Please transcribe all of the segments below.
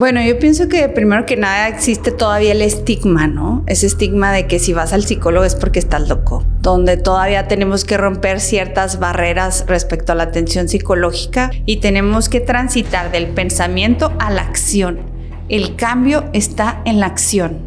Bueno, yo pienso que primero que nada existe todavía el estigma, ¿no? Ese estigma de que si vas al psicólogo es porque estás loco, donde todavía tenemos que romper ciertas barreras respecto a la atención psicológica y tenemos que transitar del pensamiento a la acción. El cambio está en la acción,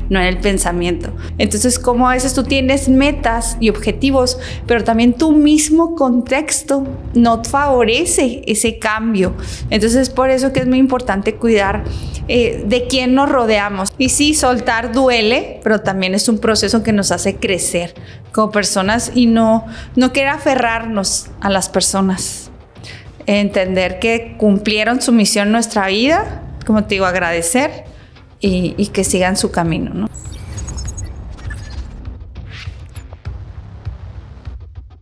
no en el pensamiento. Entonces, como a veces tú tienes metas y objetivos, pero también tu mismo contexto no favorece ese cambio. Entonces, por eso que es muy importante cuidar de quién nos rodeamos. Y sí, soltar duele, pero también es un proceso que nos hace crecer como personas y no querer aferrarnos a las personas. Entender que cumplieron su misión en nuestra vida, como te digo, agradecer y que sigan su camino, ¿no?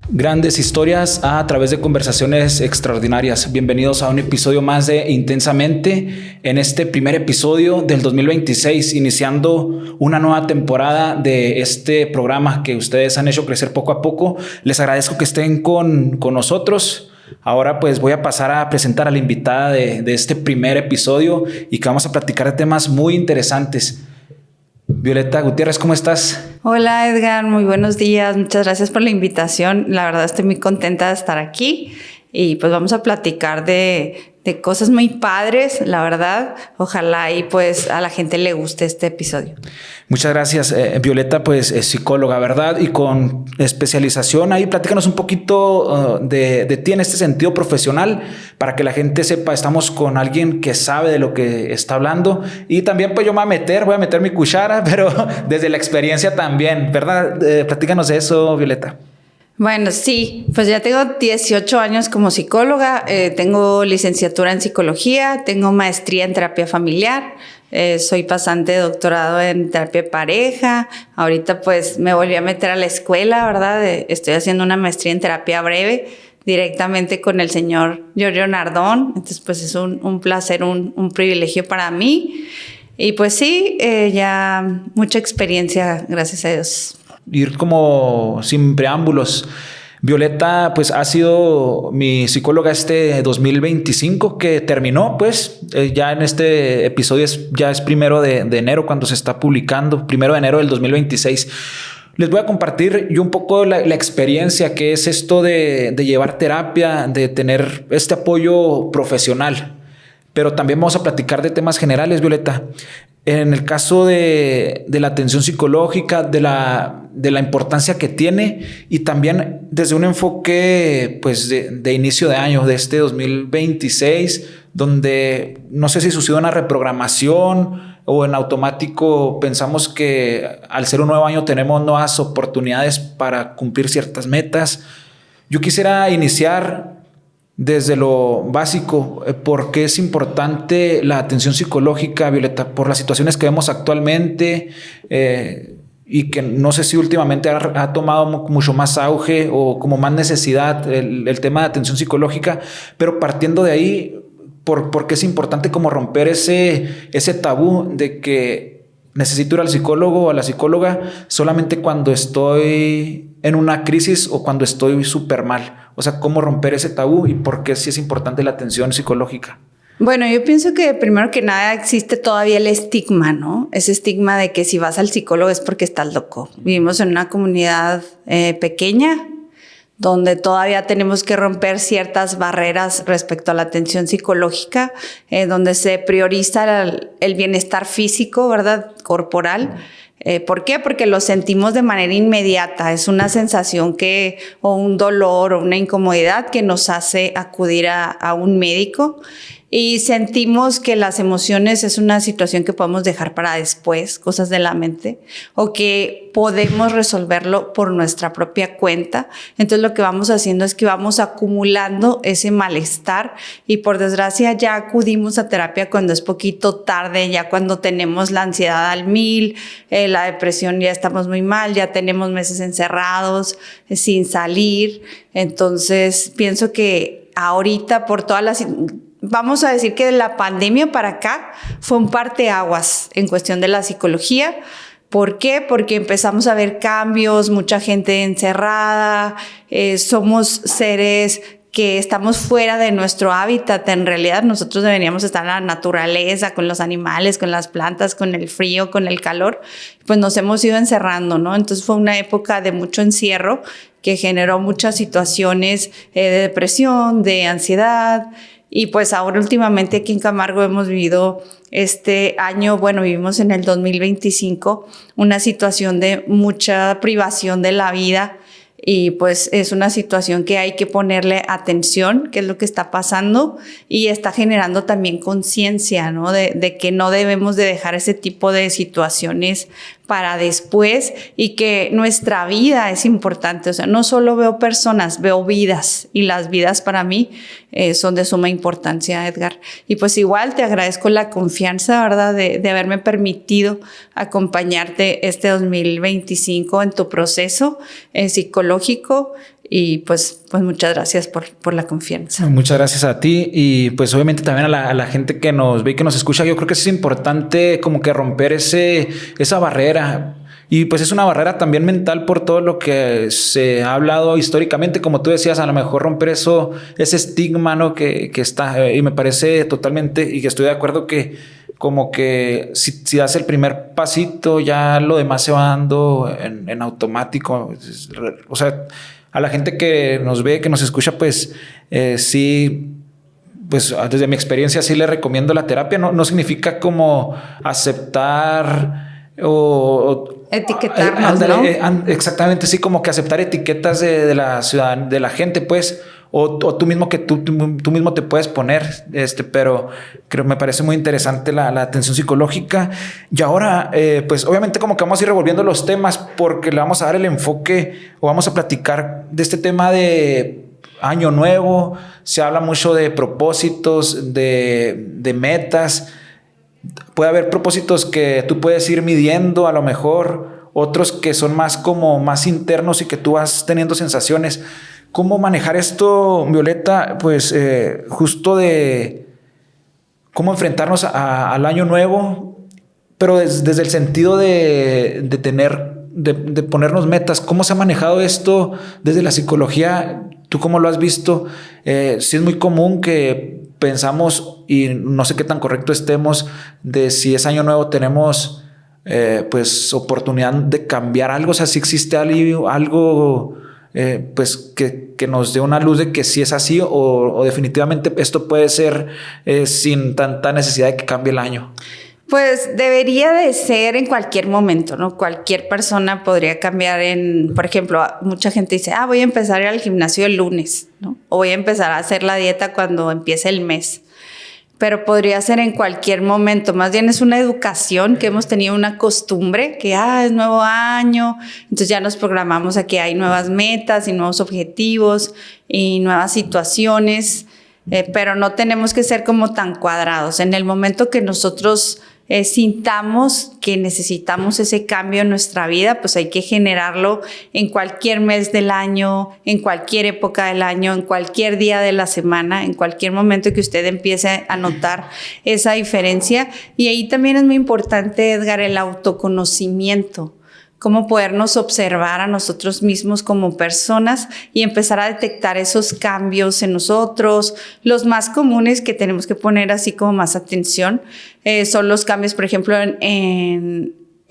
Grandes historias a través de conversaciones extraordinarias. Bienvenidos a un episodio más de Intensamente. En este primer episodio del 2026, iniciando una nueva temporada de este programa que ustedes han hecho crecer poco a poco. Les agradezco que estén con nosotros. Ahora pues voy a pasar a presentar a la invitada de este primer episodio y que vamos a platicar de temas muy interesantes. Violeta Gutiérrez, ¿cómo estás? Hola Edgar, muy buenos días. Muchas gracias por la invitación. La verdad estoy muy contenta de estar aquí y pues vamos a platicar de cosas muy padres, la verdad. Ojalá y pues a la gente le guste este episodio. Muchas gracias. Violeta pues es psicóloga, ¿verdad? Y con especialización ahí. Platícanos un poquito de ti en este sentido profesional para que la gente sepa, estamos con alguien que sabe de lo que está hablando. Y también pues yo voy a meter mi cuchara, pero desde la experiencia también, ¿verdad? Platícanos de eso, Violeta. Bueno, sí, pues ya tengo 18 años como psicóloga, tengo licenciatura en psicología, tengo maestría en terapia familiar, soy pasante de doctorado en terapia de pareja, ahorita pues me volví a meter a la escuela, ¿verdad? Estoy haciendo una maestría en terapia breve directamente con el señor Giorgio Nardón, entonces pues es un placer, un privilegio para mí y pues sí, ya mucha experiencia, gracias a Dios. Ir como sin preámbulos. Violeta pues ha sido mi psicóloga este 2025 que terminó pues ya en este episodio ya es 1 de enero cuando se está publicando, 1 de enero del 2026. Les voy a compartir yo un poco la experiencia que es esto de llevar terapia, de tener este apoyo profesional. Pero también vamos a platicar de temas generales, Violeta. En el caso de la atención psicológica, de la importancia que tiene y también desde un enfoque pues de inicio de año, de este 2026, donde no sé si sucedió una reprogramación o en automático pensamos que al ser un nuevo año tenemos nuevas oportunidades para cumplir ciertas metas. Yo quisiera iniciar desde lo básico, ¿por qué es importante la atención psicológica, Violeta? Por las situaciones que vemos actualmente y que no sé si últimamente ha tomado mucho más auge o como más necesidad el tema de atención psicológica, pero partiendo de ahí, ¿por qué es importante como romper ese tabú de que necesito ir al psicólogo o a la psicóloga solamente cuando estoy en una crisis o cuando estoy súper mal? O sea, ¿cómo romper ese tabú y por qué sí es importante la atención psicológica? Bueno, yo pienso que primero que nada existe todavía el estigma, ¿no? Ese estigma de que si vas al psicólogo es porque estás loco. Vivimos en una comunidad pequeña donde todavía tenemos que romper ciertas barreras respecto a la atención psicológica, donde se prioriza el bienestar físico, ¿verdad? Corporal. ¿Por qué? Porque lo sentimos de manera inmediata. Es una sensación o un dolor o una incomodidad que nos hace acudir a un médico. Y sentimos que las emociones es una situación que podemos dejar para después, cosas de la mente, o que podemos resolverlo por nuestra propia cuenta. Entonces lo que vamos haciendo es que vamos acumulando ese malestar y por desgracia ya acudimos a terapia cuando es poquito tarde, ya cuando tenemos la ansiedad al 1000, la depresión ya estamos muy mal, ya tenemos meses encerrados, sin salir. Entonces pienso que ahorita por todas las... Vamos a decir que de la pandemia para acá fue un parteaguas en cuestión de la psicología. ¿Por qué? Porque empezamos a ver cambios, mucha gente encerrada, somos seres que estamos fuera de nuestro hábitat. En realidad nosotros deberíamos estar en la naturaleza, con los animales, con las plantas, con el frío, con el calor. Pues nos hemos ido encerrando, ¿no? Entonces fue una época de mucho encierro que generó muchas situaciones de depresión, de ansiedad. Y pues ahora últimamente aquí en Camargo hemos vivido este año, bueno, vivimos en el 2025, una situación de mucha privación de la vida. Y pues es una situación que hay que ponerle atención, qué es lo que está pasando, y está generando también conciencia, ¿no? De que no debemos de dejar ese tipo de situaciones para después, y que nuestra vida es importante. O sea, no solo veo personas, veo vidas, y las vidas para mí son de suma importancia, Edgar. Y pues igual te agradezco la confianza, ¿verdad? De haberme permitido acompañarte este 2025 en tu proceso psicológico. Y pues muchas gracias por la confianza. Muchas gracias a ti, y pues obviamente también a la gente que nos ve y que nos escucha. Yo creo que es importante como que romper esa barrera. Y pues es una barrera también mental por todo lo que se ha hablado históricamente. Como tú decías, a lo mejor romper ese estigma, ¿no? que está, y me parece totalmente, y que estoy de acuerdo que como que si das el primer pasito, ya lo demás se va dando en automático. O sea, a la gente que nos ve, que nos escucha, pues sí, pues desde mi experiencia sí le recomiendo la terapia. No significa como aceptar o etiquetarnos, ¿no? Exactamente, sí, como que aceptar etiquetas de la ciudad, de la gente, pues, o tú mismo, que tú mismo te puedes poner, pero creo, me parece muy interesante la atención psicológica. Y ahora, pues obviamente como que vamos a ir revolviendo los temas, porque le vamos a dar el enfoque, o vamos a platicar de este tema de año nuevo. Se habla mucho de propósitos, de metas. Puede haber propósitos que tú puedes ir midiendo, a lo mejor otros que son más internos y que tú vas teniendo sensaciones. ¿Cómo manejar esto, Violeta? Pues justo de cómo enfrentarnos al año nuevo, pero desde el sentido de ponernos metas. ¿Cómo se ha manejado esto desde la psicología? ¿Tú cómo lo has visto? Sí, es muy común que pensamos, y no sé qué tan correcto estemos, de si es año nuevo tenemos pues oportunidad de cambiar algo. O sea, si existe algo pues que nos dé una luz de que sí es así, o definitivamente esto puede ser sin tanta necesidad de que cambie el año. Pues debería de ser en cualquier momento, ¿no? Cualquier persona podría cambiar por ejemplo, mucha gente dice, voy a empezar a ir al gimnasio el lunes, ¿no? O voy a empezar a hacer la dieta cuando empiece el mes. Pero podría ser en cualquier momento. Más bien es una educación que hemos tenido, una costumbre que es nuevo año, entonces ya nos programamos a que hay nuevas metas y nuevos objetivos y nuevas situaciones, pero no tenemos que ser como tan cuadrados. En el momento que nosotros sintamos que necesitamos ese cambio en nuestra vida, pues hay que generarlo en cualquier mes del año, en cualquier época del año, en cualquier día de la semana, en cualquier momento que usted empiece a notar esa diferencia. Y ahí también es muy importante, Edgar, el autoconocimiento. Cómo podernos observar a nosotros mismos como personas y empezar a detectar esos cambios en nosotros. Los más comunes que tenemos que poner así como más atención son los cambios, por ejemplo,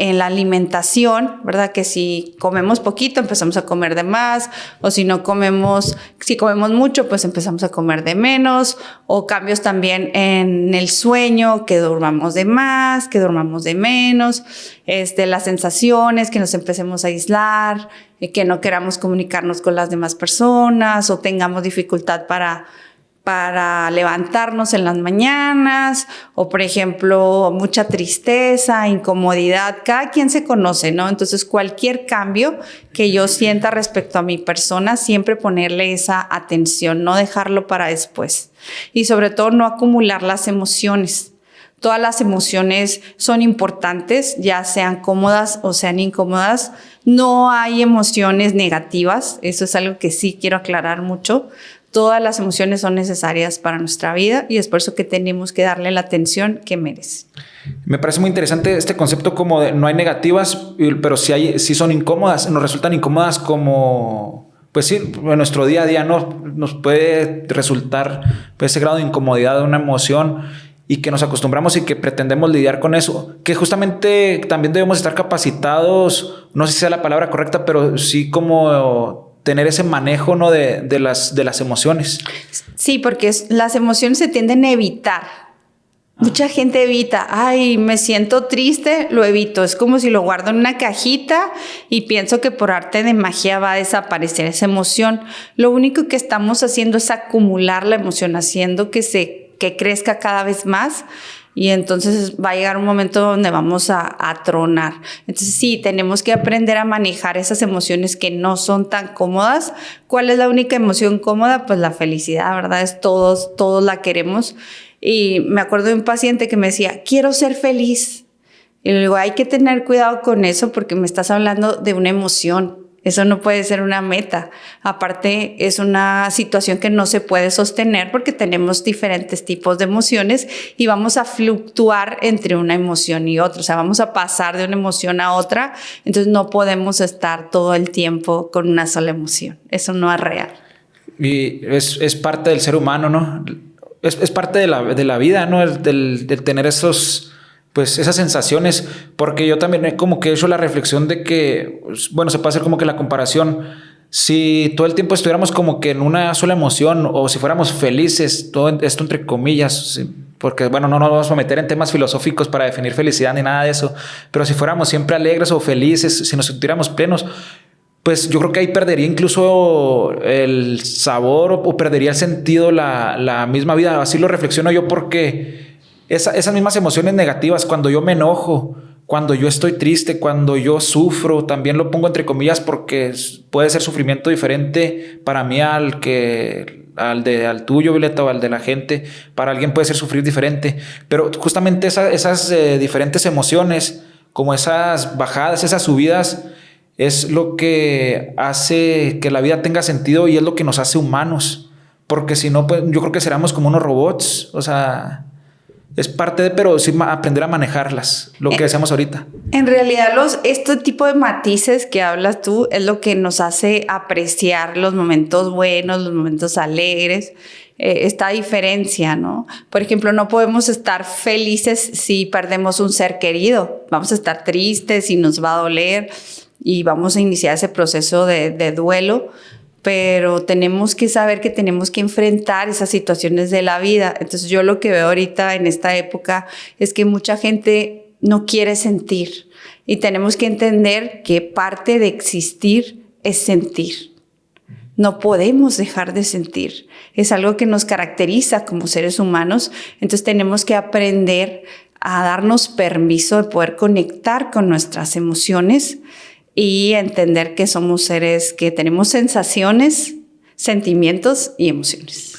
en la alimentación, ¿verdad? Que si comemos poquito, empezamos a comer de más, o si comemos mucho, pues empezamos a comer de menos, o cambios también en el sueño, que durmamos de más, que durmamos de menos, las sensaciones, que nos empecemos a aislar, que no queramos comunicarnos con las demás personas, o tengamos dificultad para levantarnos en las mañanas, o por ejemplo, mucha tristeza, incomodidad. Cada quien se conoce, ¿no? Entonces, cualquier cambio que yo sienta respecto a mi persona, siempre ponerle esa atención, no dejarlo para después. Y sobre todo, no acumular las emociones. Todas las emociones son importantes, ya sean cómodas o sean incómodas. No hay emociones negativas, eso es algo que sí quiero aclarar mucho. Todas las emociones son necesarias para nuestra vida, y es por eso que tenemos que darle la atención que merece. Me parece muy interesante este concepto como de no hay negativas, pero sí son incómodas, nos resultan incómodas como pues sí, en nuestro día a día nos puede resultar pues, ese grado de incomodidad de una emoción y que nos acostumbramos y que pretendemos lidiar con eso, que justamente también debemos estar capacitados, no sé si sea la palabra correcta, pero sí como tener ese manejo, ¿no? de las emociones. Sí, porque las emociones se tienden a evitar. Mucha gente evita, ay, me siento triste, lo evito. Es como si lo guardo en una cajita y pienso que por arte de magia va a desaparecer esa emoción. Lo único que estamos haciendo es acumular la emoción, haciendo que crezca cada vez más. Y entonces va a llegar un momento donde vamos a tronar. Entonces sí, tenemos que aprender a manejar esas emociones que no son tan cómodas. ¿Cuál es la única emoción cómoda? Pues la felicidad, ¿verdad? Todos la queremos. Y me acuerdo de un paciente que me decía, quiero ser feliz. Y le digo, hay que tener cuidado con eso porque me estás hablando de una emoción. Eso no puede ser una meta. Aparte, es una situación que no se puede sostener porque tenemos diferentes tipos de emociones y vamos a fluctuar entre una emoción y otra. O sea, vamos a pasar de una emoción a otra. Entonces, no podemos estar todo el tiempo con una sola emoción. Eso no es real. Y es parte del ser humano, ¿no? Es parte de la vida, ¿no? El tener esas sensaciones, porque yo también he como que he hecho la reflexión de que, bueno, se puede hacer como que la comparación, si todo el tiempo estuviéramos como que en una sola emoción o si fuéramos felices, todo esto entre comillas, porque bueno, no nos vamos a meter en temas filosóficos para definir felicidad ni nada de eso, pero si fuéramos siempre alegres o felices, si nos sintiéramos plenos, pues yo creo que ahí perdería incluso el sabor o perdería el sentido la misma vida. Así lo reflexiono yo porque esas mismas emociones negativas, cuando yo me enojo, cuando yo estoy triste, cuando yo sufro, también lo pongo entre comillas porque puede ser sufrimiento diferente para mí al tuyo, Violeta, o al de la gente. Para alguien puede ser sufrir diferente, pero justamente esas diferentes emociones, como esas bajadas, esas subidas, es lo que hace que la vida tenga sentido y es lo que nos hace humanos. Porque si no, pues yo creo que seríamos como unos robots. O sea, es parte de, pero sí aprender a manejarlas, lo que decíamos ahorita. En realidad, este tipo de matices que hablas tú es lo que nos hace apreciar los momentos buenos, los momentos alegres. Esta diferencia, ¿no? Por ejemplo, no podemos estar felices si perdemos un ser querido. Vamos a estar tristes y nos va a doler y vamos a iniciar ese proceso de duelo, pero tenemos que saber que tenemos que enfrentar esas situaciones de la vida. Entonces yo lo que veo ahorita en esta época es que mucha gente no quiere sentir y tenemos que entender que parte de existir es sentir. No podemos dejar de sentir. Es algo que nos caracteriza como seres humanos. Entonces tenemos que aprender a darnos permiso de poder conectar con nuestras emociones y entender que somos seres que tenemos sensaciones, sentimientos y emociones.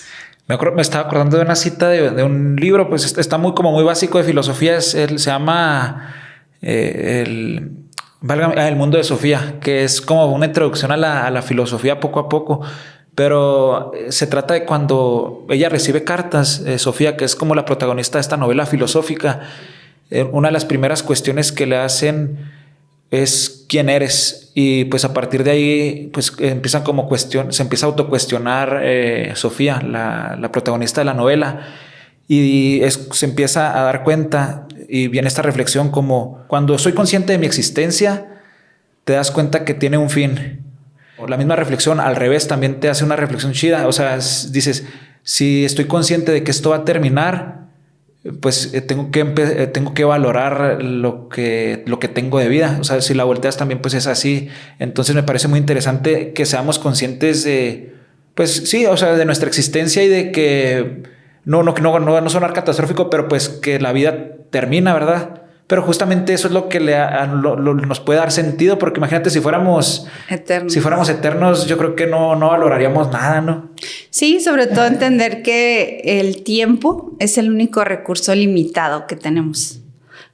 Me estaba acordando de una cita de un libro, pues está muy básico de filosofía. Se llama El mundo de Sofía, que es como una introducción a la filosofía poco a poco. Pero se trata de cuando ella recibe cartas, Sofía, que es como la protagonista de esta novela filosófica. Una de las primeras cuestiones que le hacen es quién eres, y pues a partir de ahí pues se empieza a autocuestionar Sofía, la protagonista de la novela, y se empieza a dar cuenta y viene esta reflexión como cuando soy consciente de mi existencia te das cuenta que tiene un fin. O la misma reflexión al revés también te hace una reflexión chida, o sea, dices, si estoy consciente de que esto va a terminar, pues tengo que valorar lo que tengo de vida. O sea, si la volteas también pues es así. Entonces me parece muy interesante que seamos conscientes de, pues sí, o sea, de nuestra existencia y de que no sonar catastrófico, pero pues que la vida termina, ¿verdad? Pero justamente eso es lo que nos puede dar sentido, porque imagínate si fuéramos eternos, yo creo que no valoraríamos nada, ¿no? Sí, sobre todo entender que el tiempo es el único recurso limitado que tenemos.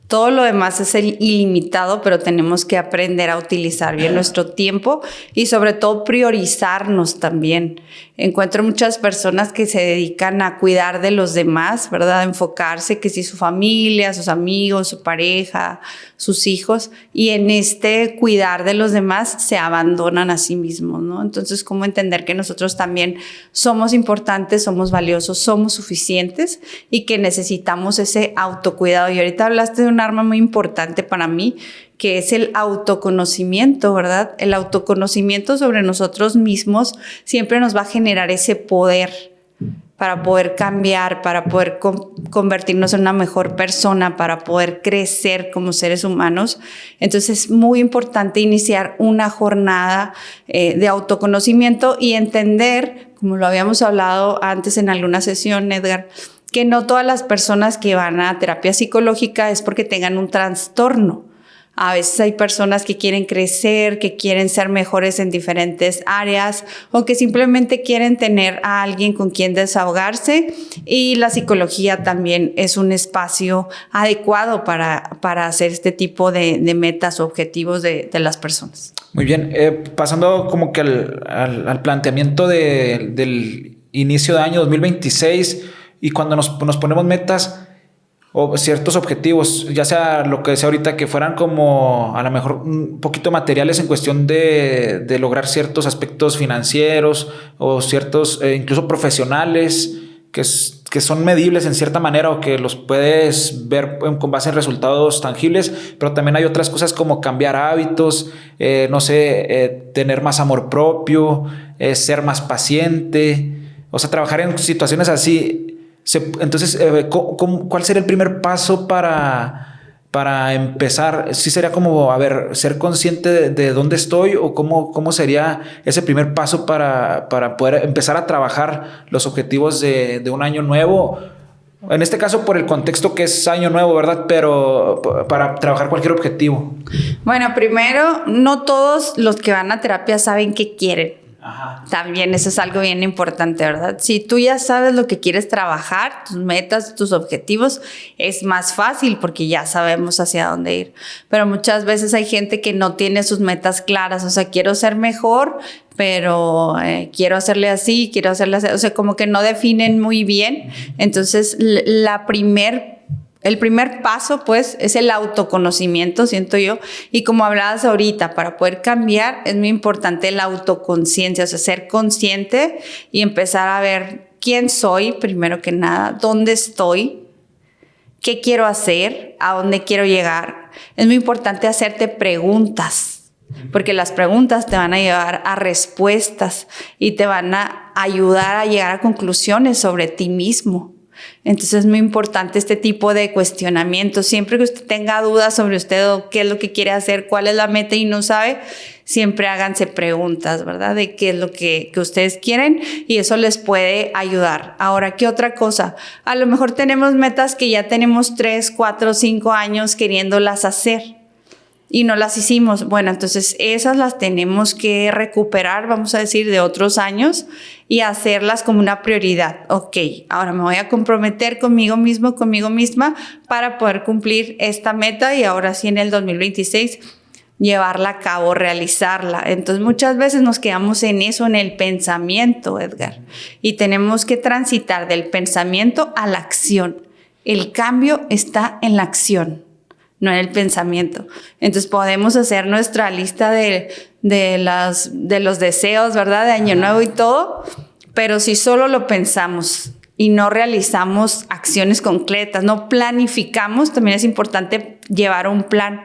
Todo lo demás es ilimitado, pero tenemos que aprender a utilizar bien nuestro tiempo y sobre todo priorizarnos también. Encuentro muchas personas que se dedican a cuidar de los demás, ¿verdad? A enfocarse que si su familia, sus amigos, su pareja, sus hijos, y en este cuidar de los demás se abandonan a sí mismos, ¿no? Entonces, ¿cómo entender que nosotros también somos importantes, somos valiosos, somos suficientes y que necesitamos ese autocuidado? Y ahorita hablaste de un arma muy importante para mí, que es el autoconocimiento, ¿verdad? El autoconocimiento sobre nosotros mismos siempre nos va a generar ese poder para poder cambiar, para poder convertirnos en una mejor persona, para poder crecer como seres humanos. Entonces es muy importante iniciar una jornada de autoconocimiento y entender, como lo habíamos hablado antes en alguna sesión, Edgar, que no todas las personas que van a terapia psicológica es porque tengan un trastorno. A veces hay personas que quieren crecer, que quieren ser mejores en diferentes áreas o que simplemente quieren tener a alguien con quien desahogarse, y la psicología también es un espacio adecuado para hacer este tipo de metas o objetivos de las personas. Muy bien, pasando como que al planteamiento del inicio de año 2026 y cuando nos ponemos metas o ciertos objetivos, ya sea lo que decía ahorita, que fueran como a lo mejor un poquito materiales en cuestión de lograr ciertos aspectos financieros o ciertos incluso profesionales que son medibles en cierta manera o que los puedes ver con base en resultados tangibles, pero también hay otras cosas como cambiar hábitos, no sé, tener más amor propio, ser más paciente, o sea, trabajar en situaciones así. Entonces, ¿cuál sería el primer paso para empezar? ¿Sí sería como, a ver, ser consciente de dónde estoy o cómo sería ese primer paso para poder empezar a trabajar los objetivos de un año nuevo? En este caso, por el contexto que es año nuevo, ¿verdad? Pero para trabajar cualquier objetivo. Bueno, primero, no todos los que van a terapia saben qué quieren. Ajá. También eso es algo bien importante, ¿verdad? Si tú ya sabes lo que quieres trabajar, tus metas, tus objetivos, es más fácil porque ya sabemos hacia dónde ir. Pero muchas veces hay gente que no tiene sus metas claras, o sea, quiero ser mejor, pero quiero hacerle así, quiero hacerle así, o sea, como que no definen muy bien. Entonces, el primer paso, pues, es el autoconocimiento, siento yo. Y como hablabas ahorita, para poder cambiar es muy importante la autoconciencia, o sea, ser consciente y empezar a ver quién soy, primero que nada, dónde estoy, qué quiero hacer, a dónde quiero llegar. Es muy importante hacerte preguntas, porque las preguntas te van a llevar a respuestas y te van a ayudar a llegar a conclusiones sobre ti mismo. Entonces es muy importante este tipo de cuestionamiento. Siempre que usted tenga dudas sobre usted o qué es lo que quiere hacer, cuál es la meta y no sabe, siempre háganse preguntas, ¿verdad? De qué es lo que ustedes quieren y eso les puede ayudar. Ahora, ¿qué otra cosa? A lo mejor tenemos metas que ya tenemos 3, 4, 5 años queriéndolas hacer y no las hicimos. Bueno, entonces esas las tenemos que recuperar, vamos a decir, de otros años y hacerlas como una prioridad. Ok, ahora me voy a comprometer conmigo mismo, conmigo misma para poder cumplir esta meta y ahora sí en el 2026 llevarla a cabo, realizarla. Entonces muchas veces nos quedamos en eso, en el pensamiento, Edgar, y tenemos que transitar del pensamiento a la acción. El cambio está en la acción, no en el pensamiento. Entonces podemos hacer nuestra lista de los deseos, ¿verdad? De año nuevo y todo, pero si solo lo pensamos y no realizamos acciones concretas, no planificamos, también es importante llevar un plan.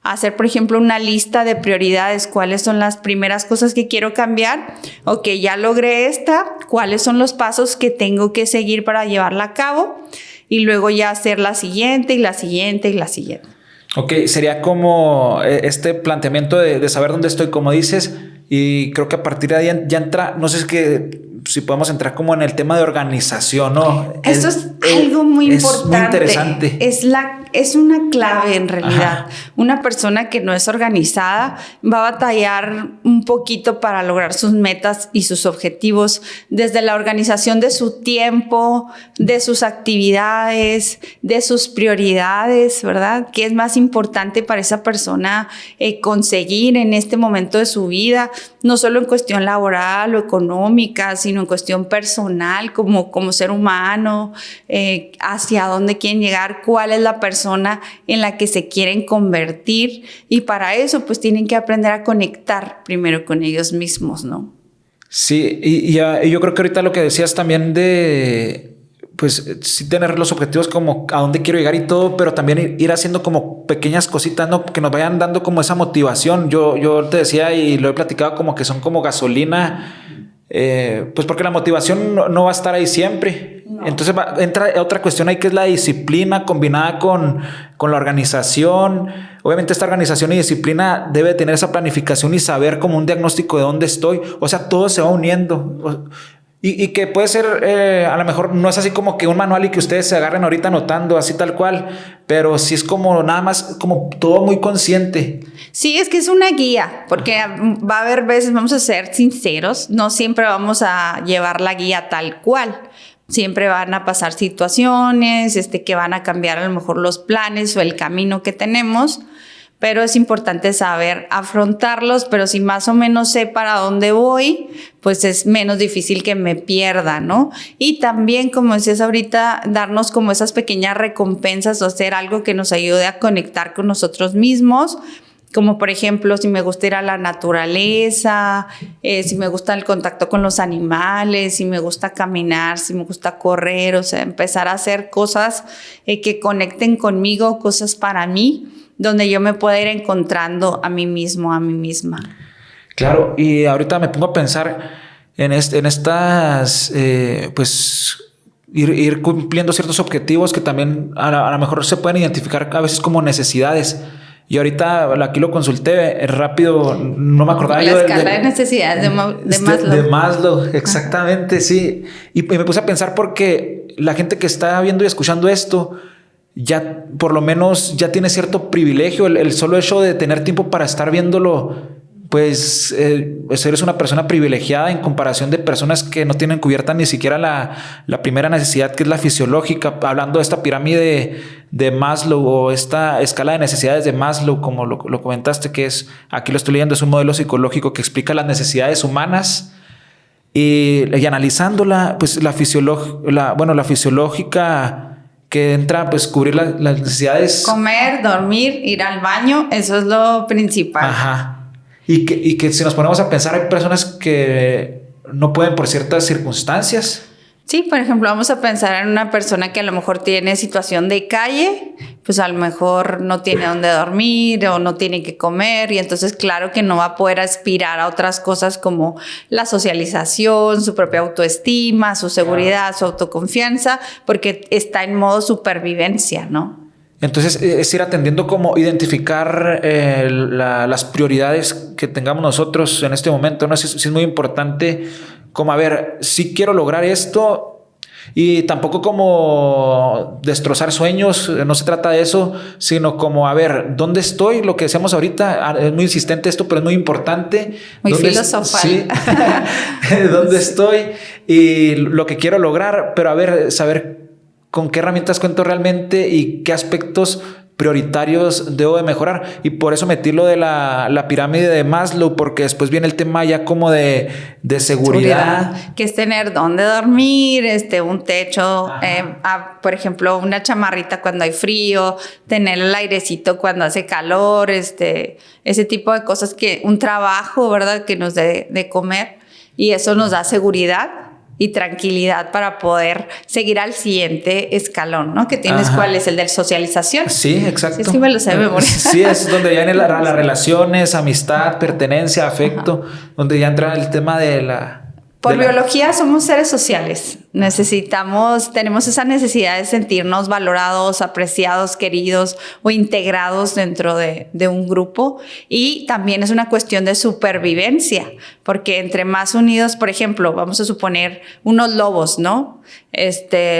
Hacer, por ejemplo, una lista de prioridades. ¿Cuáles son las primeras cosas que quiero cambiar? Ok, ya logré esta. ¿Cuáles son los pasos que tengo que seguir para llevarla a cabo? Y luego ya hacer la siguiente y la siguiente y la siguiente. Ok, sería como este planteamiento de saber dónde estoy, como dices, y creo que a partir de ahí ya entra, no sé si podemos entrar como en el tema de organización, ¿no? Eso es algo muy importante. Muy interesante. Es una clave en realidad. Ajá. Una persona que no es organizada va a batallar un poquito para lograr sus metas y sus objetivos, desde la organización de su tiempo, de sus actividades, de sus prioridades, ¿verdad? ¿Qué es más importante para esa persona conseguir en este momento de su vida? No solo en cuestión laboral o económica, sino en cuestión personal, como ser humano, hacia dónde quieren llegar, cuál es la persona en la que se quieren convertir, y para eso pues tienen que aprender a conectar primero con ellos mismos, ¿no? Sí, y yo creo que ahorita lo que decías también de, pues sí tener los objetivos como a dónde quiero llegar y todo, pero también ir haciendo como pequeñas cositas, ¿no? Que nos vayan dando como esa motivación. Yo te decía y lo he platicado como que son como gasolina, pues porque la motivación no va a estar ahí siempre. No. Entonces entra otra cuestión ahí que es la disciplina combinada con la organización. Obviamente esta organización y disciplina debe tener esa planificación y saber como un diagnóstico de dónde estoy. O sea, todo se va uniendo. Y que puede ser, a lo mejor no es así como que un manual y que ustedes se agarren ahorita anotando así tal cual, pero sí es como nada más como todo muy consciente. Sí, es que es una guía, porque va a haber veces, vamos a ser sinceros, no siempre vamos a llevar la guía tal cual. Siempre van a pasar situaciones que van a cambiar a lo mejor los planes o el camino que tenemos, pero es importante saber afrontarlos. Pero si más o menos sé para dónde voy, pues es menos difícil que me pierda, ¿no? Y también, como decías ahorita, darnos como esas pequeñas recompensas o hacer algo que nos ayude a conectar con nosotros mismos. Como por ejemplo, si me gusta ir a la naturaleza, si me gusta el contacto con los animales, si me gusta caminar, si me gusta correr, o sea, empezar a hacer cosas que conecten conmigo, cosas para mí, donde yo me pueda ir encontrando a mí mismo, a mí misma. Claro, y ahorita me pongo a pensar en estas, pues, ir cumpliendo ciertos objetivos que también a lo mejor se pueden identificar a veces como necesidades. Y ahorita aquí lo consulté rápido, no me acordaba la yo escala de necesidades de Maslow. De Maslow, exactamente, sí. Y me puse a pensar porque la gente que está viendo y escuchando esto ya por lo menos ya tiene cierto privilegio, el solo hecho de tener tiempo para estar viéndolo. Pues eres una persona privilegiada en comparación de personas que no tienen cubierta ni siquiera la primera necesidad, que es la fisiológica. Hablando de esta pirámide de Maslow o esta escala de necesidades de Maslow, como lo comentaste, que es, aquí lo estoy leyendo, es un modelo psicológico que explica las necesidades humanas y analizándola, pues la fisiológica que entra, pues cubrir las necesidades. Comer, dormir, ir al baño, eso es lo principal. Ajá. Y que si nos ponemos a pensar, hay personas que no pueden por ciertas circunstancias. Sí, por ejemplo, vamos a pensar en una persona que a lo mejor tiene situación de calle, pues a lo mejor no tiene dónde dormir o no tiene que comer, y entonces claro que no va a poder aspirar a otras cosas como la socialización, su propia autoestima, su seguridad, su autoconfianza, porque está en modo supervivencia, ¿no? Entonces es ir atendiendo como identificar las prioridades que tengamos nosotros en este momento, ¿no? Sí, es muy importante como, a ver, sí quiero lograr esto, y tampoco como destrozar sueños, no se trata de eso, sino como, a ver, ¿dónde estoy? Lo que decíamos ahorita, es muy insistente esto, pero es muy importante. Muy filosofal. Sí, ¿dónde estoy? Y lo que quiero lograr, pero a ver, saber con qué herramientas cuento realmente y qué aspectos prioritarios debo de mejorar. Y por eso metí lo de la pirámide de Maslow, porque después viene el tema ya como de seguridad. Que es tener dónde dormir, un techo, por ejemplo, una chamarrita cuando hay frío, tener el airecito cuando hace calor, ese tipo de cosas, un trabajo, ¿verdad?, que nos dé de comer, y eso nos da seguridad y tranquilidad para poder seguir al siguiente escalón, ¿no? Que tienes. Ajá. ¿Cuál es? El de socialización. Sí, exacto. Sí, me lo sé de memoria. Sí, es donde ya vienen las relaciones, amistad, pertenencia, afecto. Ajá. Donde ya entra el tema de Por biología somos seres sociales. Tenemos esa necesidad de sentirnos valorados, apreciados, queridos o integrados dentro de un grupo. Y también es una cuestión de supervivencia, porque entre más unidos, por ejemplo, vamos a suponer unos lobos, ¿no?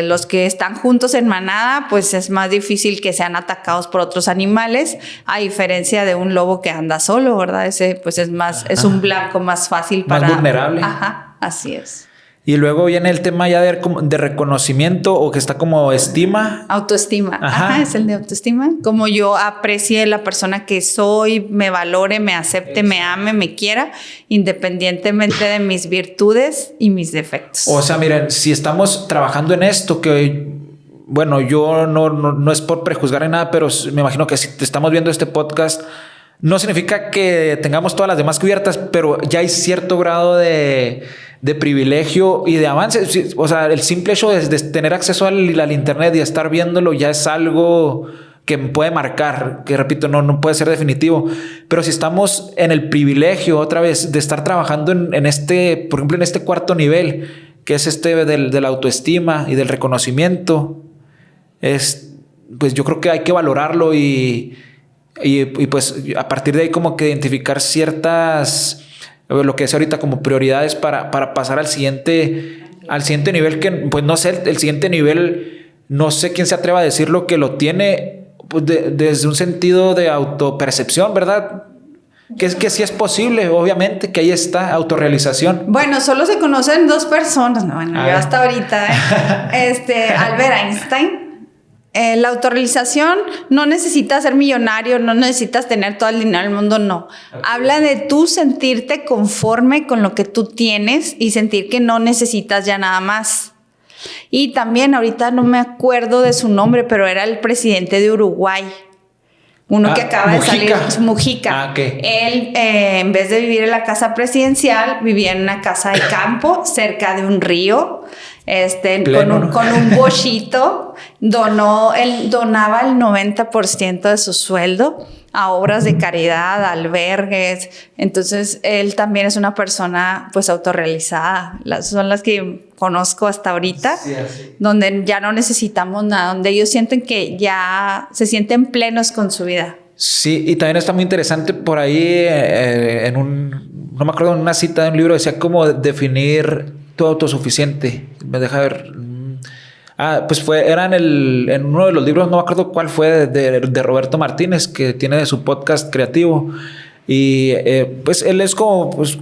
Los que están juntos en manada, pues es más difícil que sean atacados por otros animales, a diferencia de un lobo que anda solo, ¿verdad? Ese pues es un blanco más fácil para... Más vulnerable. Ajá. Así es. Y luego viene el tema ya de reconocimiento o que está como estima. Autoestima. Ajá, es el de autoestima. Como yo aprecie la persona que soy, me valore, me acepte, me ame, me quiera, independientemente de mis virtudes y mis defectos. O sea, miren, si estamos trabajando en esto, que bueno, yo no es por prejuzgar en nada, pero me imagino que si estamos viendo este podcast, no significa que tengamos todas las demás cubiertas, pero ya hay cierto grado de privilegio y de avance. O sea, el simple hecho de tener acceso al internet y estar viéndolo ya es algo que me puede marcar, que repito, no puede ser definitivo. Pero si estamos en el privilegio otra vez de estar trabajando en este, por ejemplo, en este cuarto nivel, que es de la autoestima y del reconocimiento, pues yo creo que hay que valorarlo y pues a partir de ahí como que identificar ciertas, lo que es ahorita como prioridades para pasar al siguiente nivel, que pues no sé, el siguiente nivel, no sé quién se atreva a decirlo, que lo tiene pues desde un sentido de autopercepción, ¿verdad? Que sí es posible, obviamente, que ahí está, autorrealización. Bueno, solo se conocen dos personas, yo hasta ahorita, Albert Einstein. La autorrealización no necesitas ser millonario, no necesitas tener todo el dinero del mundo, no. Okay. Habla de tú sentirte conforme con lo que tú tienes y sentir que no necesitas ya nada más. Y también ahorita no me acuerdo de su nombre, pero era el presidente de Uruguay. Uno que acaba Mujica. de salir, Mujica. Okay. Él, en vez de vivir en la casa presidencial, vivía en una casa de campo cerca de un río, con un bochito. Donaba el 90% de su sueldo a obras de caridad, albergues. Entonces, él también es una persona pues autorrealizada. Son las que conozco hasta ahorita, sí, donde ya no necesitamos nada, donde ellos sienten que ya se sienten plenos con su vida. Sí, y también está muy interesante por ahí no me acuerdo, en una cita de un libro decía cómo definir tu autosuficiente. Me deja ver. Pues era en uno de los libros, no me acuerdo cuál fue, de Roberto Martínez, que tiene de su podcast creativo. Y pues él es como, pues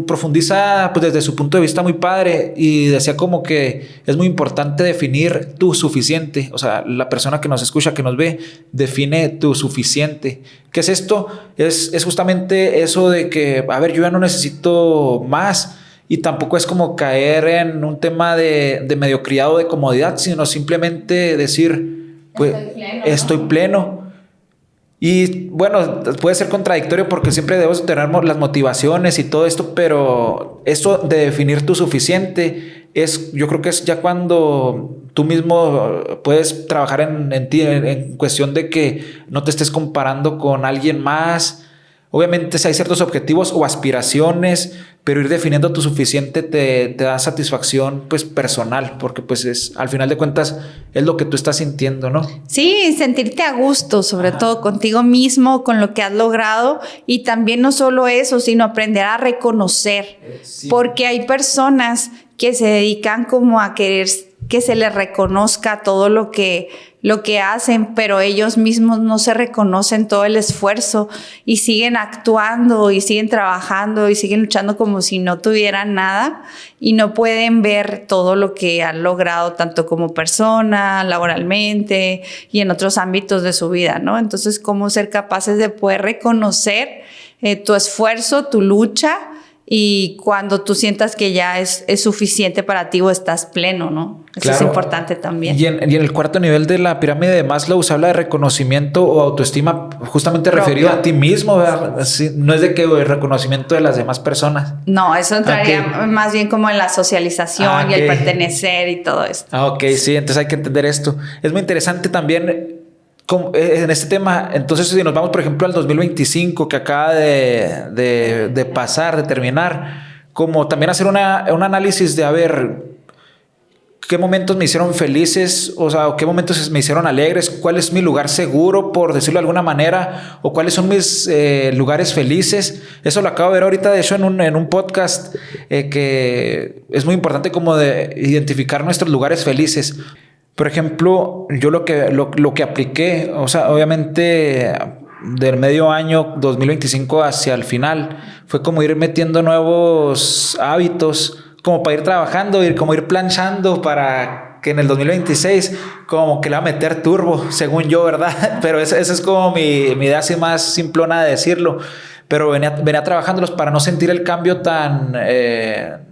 profundiza pues desde su punto de vista muy padre, y decía como que es muy importante definir tu suficiente. O sea, la persona que nos escucha, que nos ve, define tu suficiente. ¿Qué es esto? Es justamente eso de que, a ver, yo ya no necesito más. Y tampoco es como caer en un tema de mediocridad o de comodidad, sino simplemente decir, pues, estoy pleno. Y bueno, puede ser contradictorio porque siempre debemos tener las motivaciones y todo esto, pero eso de definir tu suficiente yo creo que es ya cuando tú mismo puedes trabajar en ti, en cuestión de que no te estés comparando con alguien más. Obviamente si hay ciertos objetivos o aspiraciones, pero ir definiendo tu suficiente te da satisfacción pues personal, porque pues al final de cuentas es lo que tú estás sintiendo, ¿no? Sí, sentirte a gusto, sobre todo contigo mismo, con lo que has logrado, y también no solo eso, sino aprender a reconocer, porque hay personas que se dedican como a querer que se les reconozca todo lo que hacen, pero ellos mismos no se reconocen todo el esfuerzo y siguen actuando y siguen trabajando y siguen luchando como si no tuvieran nada, y no pueden ver todo lo que han logrado tanto como persona, laboralmente y en otros ámbitos de su vida, ¿no? Entonces, cómo ser capaces de poder reconocer tu esfuerzo, tu lucha, y cuando tú sientas que ya es suficiente para ti o estás pleno, ¿no? Eso claro. Es importante también. Y en el cuarto nivel de la pirámide de Maslow se habla de reconocimiento o autoestima justamente referido a ti mismo, ¿verdad? Sí, no es de que el reconocimiento de las demás personas. No, eso entraría más bien como en la socialización y el pertenecer y todo esto. Ok, sí, entonces hay que entender esto. Es muy interesante también en este tema. Entonces, si nos vamos, por ejemplo, al 2025, que acaba de pasar, de terminar, como también hacer un análisis de, a ver, qué momentos me hicieron felices, o sea, qué momentos me hicieron alegres, cuál es mi lugar seguro, por decirlo de alguna manera, o cuáles son mis lugares felices. Eso lo acabo de ver ahorita, de hecho, en un podcast que es muy importante como de identificar nuestros lugares felices. Por ejemplo, yo lo que apliqué, o sea, obviamente del medio año 2025 hacia el final, fue como ir metiendo nuevos hábitos, como para ir trabajando, como ir planchando para que en el 2026 como que le va a meter turbo, según yo, ¿verdad? Pero esa es como mi idea así más simplona de decirlo. Pero venía trabajándolos para no sentir el cambio tan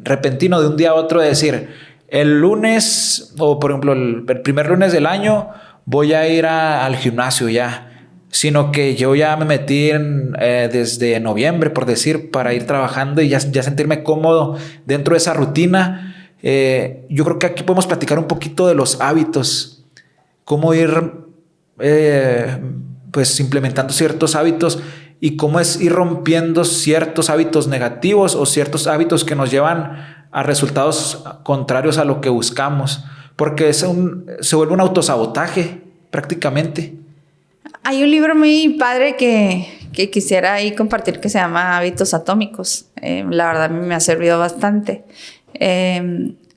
repentino de un día a otro, de decir, el lunes, o por ejemplo el primer lunes del año, voy a ir al gimnasio ya. Sino que yo ya me metí desde noviembre, por decir, para ir trabajando y ya sentirme cómodo dentro de esa rutina. Yo creo que aquí podemos platicar un poquito de los hábitos, cómo ir pues implementando ciertos hábitos y cómo es ir rompiendo ciertos hábitos negativos o ciertos hábitos que nos llevan a resultados contrarios a lo que buscamos, porque se vuelve un autosabotaje prácticamente. Hay un libro muy padre que quisiera ahí compartir que se llama Hábitos Atómicos. La verdad, a mí me ha servido bastante.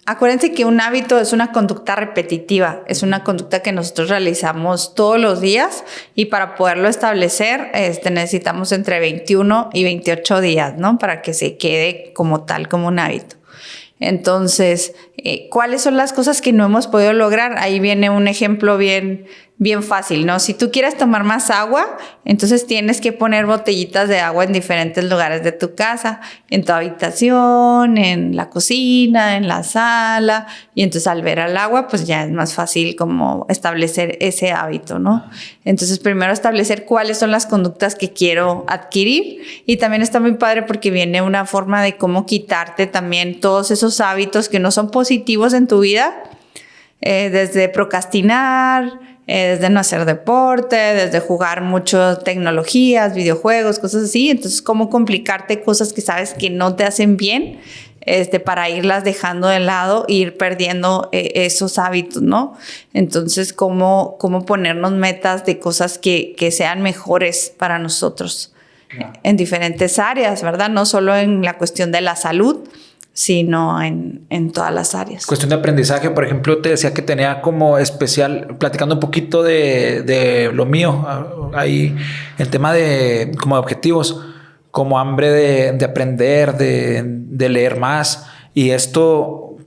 Acuérdense que un hábito es una conducta repetitiva, es una conducta que nosotros realizamos todos los días y para poderlo establecer necesitamos entre 21 y 28 días, ¿no? Para que se quede como tal, como un hábito. Entonces, ¿cuáles son las cosas que no hemos podido lograr? Ahí viene un ejemplo bien fácil, ¿no? Si tú quieres tomar más agua, entonces tienes que poner botellitas de agua en diferentes lugares de tu casa, en tu habitación, en la cocina, en la sala, y entonces al ver al agua, pues ya es más fácil como establecer ese hábito, ¿no? Entonces, primero establecer cuáles son las conductas que quiero adquirir, y también está muy padre porque viene una forma de cómo quitarte también todos esos hábitos que no son positivos en tu vida, desde procrastinar, desde no hacer deporte, desde jugar mucho tecnologías, videojuegos, cosas así. Entonces, cómo complicarte cosas que sabes que no te hacen bien, para irlas dejando de lado e ir perdiendo esos hábitos, ¿no? Entonces, cómo ponernos metas de cosas que sean mejores para nosotros en diferentes áreas, ¿verdad? No solo en la cuestión de la salud, sino en todas las áreas. Cuestión de aprendizaje, por ejemplo, te decía que tenía como especial, platicando un poquito de lo mío, ahí el tema de como objetivos, como hambre de aprender, de leer más, y esto,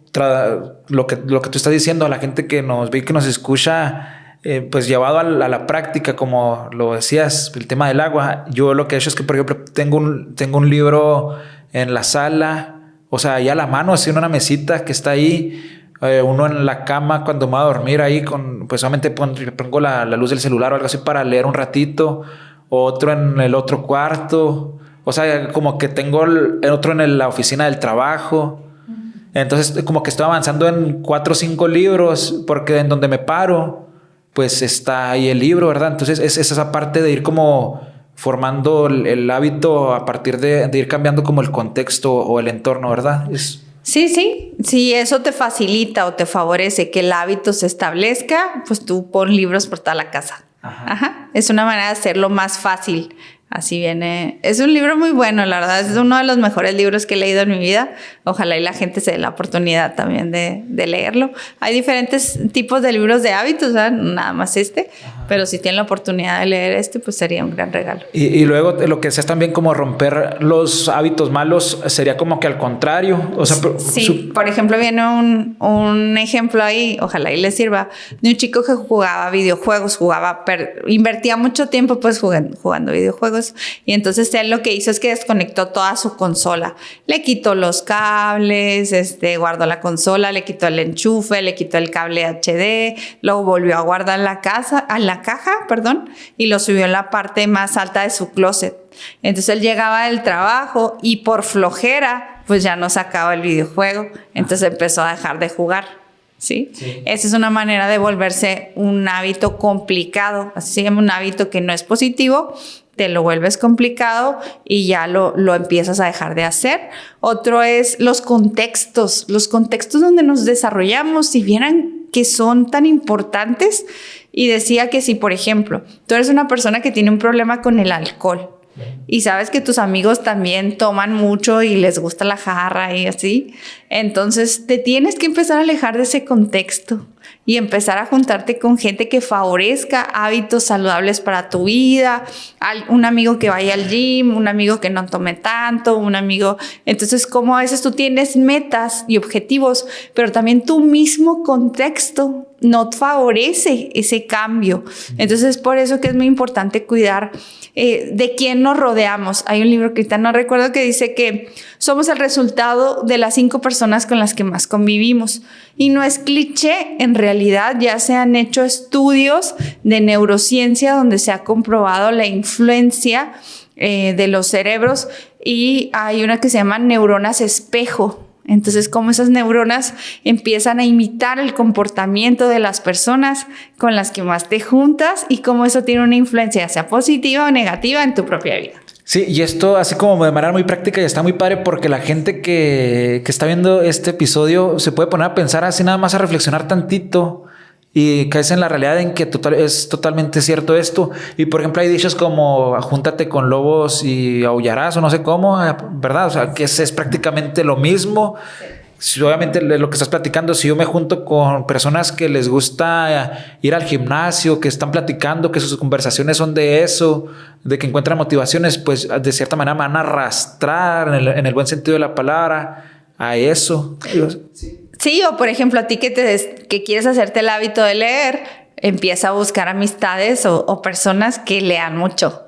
lo que tú estás diciendo a la gente que nos ve y que nos escucha, pues llevado a la práctica, como lo decías, el tema del agua. Yo lo que he hecho es que, por ejemplo, tengo un libro en la sala, o sea, ahí a la mano, así en una mesita que está ahí, uno en la cama cuando me voy a dormir ahí, pues solamente pongo la luz del celular o algo así para leer un ratito, otro en el otro cuarto, o sea, como que tengo el otro en la oficina del trabajo. Entonces, como que estoy avanzando en 4 o 5 libros, porque en donde me paro, pues está ahí el libro, ¿verdad? Entonces, es esa parte de ir como formando el hábito a partir de ir cambiando como el contexto o el entorno, ¿verdad? Sí, eso te facilita o te favorece que el hábito se establezca, pues tú pon libros por toda la casa. Ajá. Es una manera de hacerlo más fácil. Así viene. Es un libro muy bueno, la verdad. Es uno de los mejores libros que he leído en mi vida. Ojalá y la gente se dé la oportunidad también de leerlo. Hay diferentes tipos de libros de hábitos, ¿verdad? Nada más pero si tienen la oportunidad de leer pues sería un gran regalo. Y luego lo que es también como romper los hábitos malos sería como que al contrario. O sea, sí, por ejemplo, viene un ejemplo ahí, ojalá y les sirva, de un chico que jugaba videojuegos, invertía mucho tiempo pues jugando videojuegos, y entonces él lo que hizo es que desconectó toda su consola. Le quitó los cables, guardó la consola, le quitó el enchufe, le quitó el cable HD, lo volvió a guardar en la caja, y lo subió en la parte más alta de su closet. Entonces él llegaba del trabajo y por flojera, pues ya no sacaba el videojuego. Entonces empezó a dejar de jugar. ¿Sí? Esa es una manera de volverse un hábito complicado. Así se llama, un hábito que no es positivo. te lo vuelves complicado y ya lo empiezas a dejar de hacer. Otro es los contextos donde nos desarrollamos, si vieran que son tan importantes. Y decía que si, por ejemplo, tú eres una persona que tiene un problema con el alcohol y sabes que tus amigos también toman mucho y les gusta la jarra y así, entonces te tienes que empezar a alejar de ese contexto y empezar a juntarte con gente que favorezca hábitos saludables para tu vida, un amigo que vaya al gym, un amigo que no tome tanto, un amigo. Entonces, como a veces tú tienes metas y objetivos, pero también tu mismo contexto no favorece ese cambio. Entonces, por eso que es muy importante cuidar de quién nos rodeamos. Hay un libro que ahorita no recuerdo que dice que somos el resultado de las 5 personas con las que más convivimos. Y no es cliché, en realidad ya se han hecho estudios de neurociencia donde se ha comprobado la influencia de los cerebros, y hay una que se llama neuronas espejo. Entonces, como esas neuronas empiezan a imitar el comportamiento de las personas con las que más te juntas y cómo eso tiene una influencia, sea positiva o negativa, en tu propia vida. Sí, y esto así como de manera muy práctica y está muy padre porque la gente que está viendo este episodio se puede poner a pensar así, nada más a reflexionar tantito y caes en la realidad en que es totalmente cierto esto. Y por ejemplo hay dichos como júntate con lobos y aullarás o no sé cómo, ¿verdad? O sea, que es prácticamente lo mismo. Si obviamente lo que estás platicando, si yo me junto con personas que les gusta ir al gimnasio, que están platicando, que sus conversaciones son de eso, de que encuentran motivaciones, pues de cierta manera me van a arrastrar en el buen sentido de la palabra a eso. Sí, o por ejemplo a ti que quieres hacerte el hábito de leer, empieza a buscar amistades o personas que lean mucho.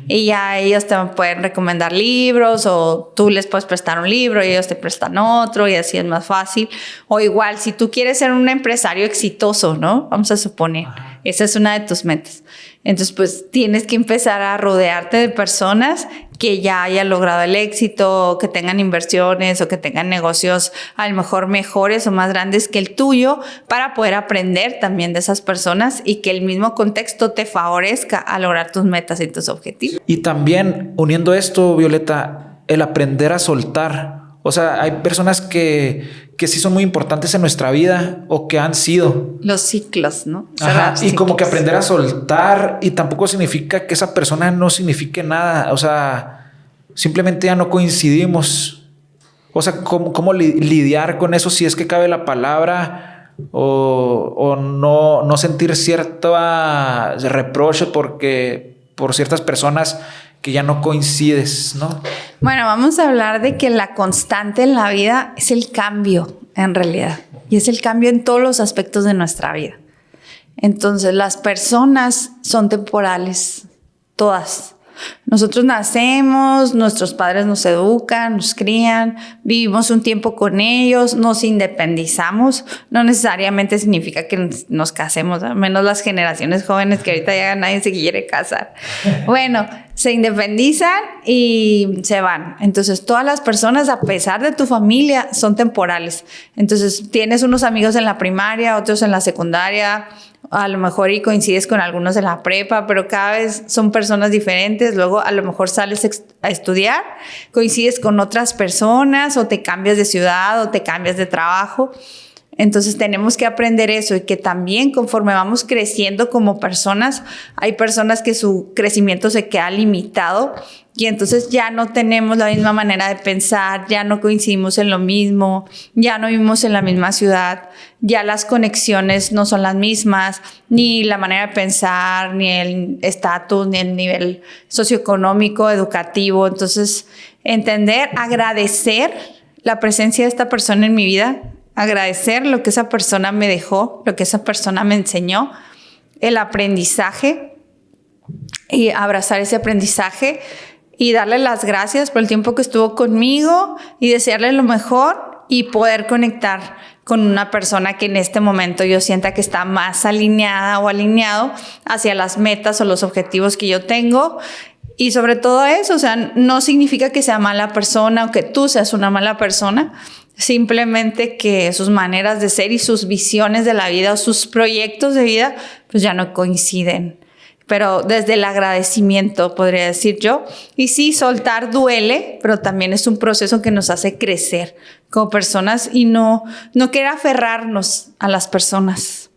Y ya ellos te pueden recomendar libros o tú les puedes prestar un libro y ellos te prestan otro y así es más fácil. O igual, si tú quieres ser un empresario exitoso, ¿no? Vamos a suponer, esa es una de tus metas. Entonces, pues tienes que empezar a rodearte de personas que ya hayan logrado el éxito, que tengan inversiones o que tengan negocios a lo mejor mejores o más grandes que el tuyo, para poder aprender también de esas personas y que el mismo contexto te favorezca a lograr tus metas y tus objetivos. Y también uniendo esto, Violeta, el aprender a soltar. O sea, hay personas que sí son muy importantes en nuestra vida o que han sido. Los ciclos, ¿no? Ajá, y como que aprender a soltar, y tampoco significa que esa persona no signifique nada. O sea, simplemente ya no coincidimos. O sea, ¿cómo lidiar con eso si es que cabe la palabra? O no sentir cierto reproche por ciertas personas que ya no coincides, ¿no? Bueno, vamos a hablar de que la constante en la vida es el cambio, en realidad. Y es el cambio en todos los aspectos de nuestra vida. Entonces, las personas son temporales, todas. Nosotros nacemos, nuestros padres nos educan, nos crían, vivimos un tiempo con ellos, nos independizamos. No necesariamente significa que nos casemos, al menos las generaciones jóvenes que ahorita ya nadie se quiere casar. Bueno, se independizan y se van. Entonces, todas las personas, a pesar de tu familia, son temporales. Entonces, tienes unos amigos en la primaria, otros en la secundaria, a lo mejor y coincides con algunos en la prepa, pero cada vez son personas diferentes. Luego a lo mejor sales a estudiar, coincides con otras personas o te cambias de ciudad o te cambias de trabajo. Entonces tenemos que aprender eso, y que también conforme vamos creciendo como personas, hay personas que su crecimiento se queda limitado y entonces ya no tenemos la misma manera de pensar, ya no coincidimos en lo mismo, ya no vivimos en la misma ciudad, ya las conexiones no son las mismas, ni la manera de pensar, ni el estatus, ni el nivel socioeconómico, educativo. Entonces, entender, agradecer la presencia de esta persona en mi vida, agradecer lo que esa persona me dejó, lo que esa persona me enseñó, el aprendizaje, y abrazar ese aprendizaje y darle las gracias por el tiempo que estuvo conmigo y desearle lo mejor y poder conectar con una persona que en este momento yo sienta que está más alineada o alineado hacia las metas o los objetivos que yo tengo. Y sobre todo eso, o sea, no significa que sea mala persona o que tú seas una mala persona, simplemente que sus maneras de ser y sus visiones de la vida o sus proyectos de vida pues ya no coinciden. pero desde el agradecimiento, podría decir yo. Y sí, soltar duele, pero también es un proceso que nos hace crecer como personas y no querer aferrarnos a las personas.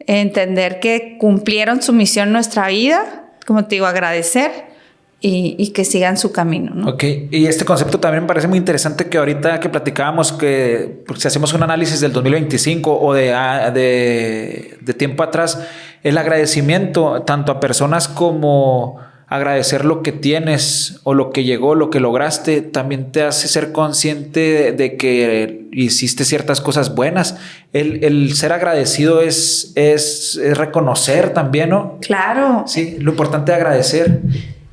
Entender que cumplieron su misión en nuestra vida, como te digo, agradecer y que sigan su camino, ¿no? Ok, y este concepto también me parece muy interesante que ahorita que platicábamos que si hacemos un análisis del 2025 o de tiempo atrás, el agradecimiento tanto a personas como agradecer lo que tienes o lo que llegó, lo que lograste, también te hace ser consciente de que hiciste ciertas cosas buenas. El ser agradecido es reconocer también, ¿no? Claro. Sí, lo importante de agradecer.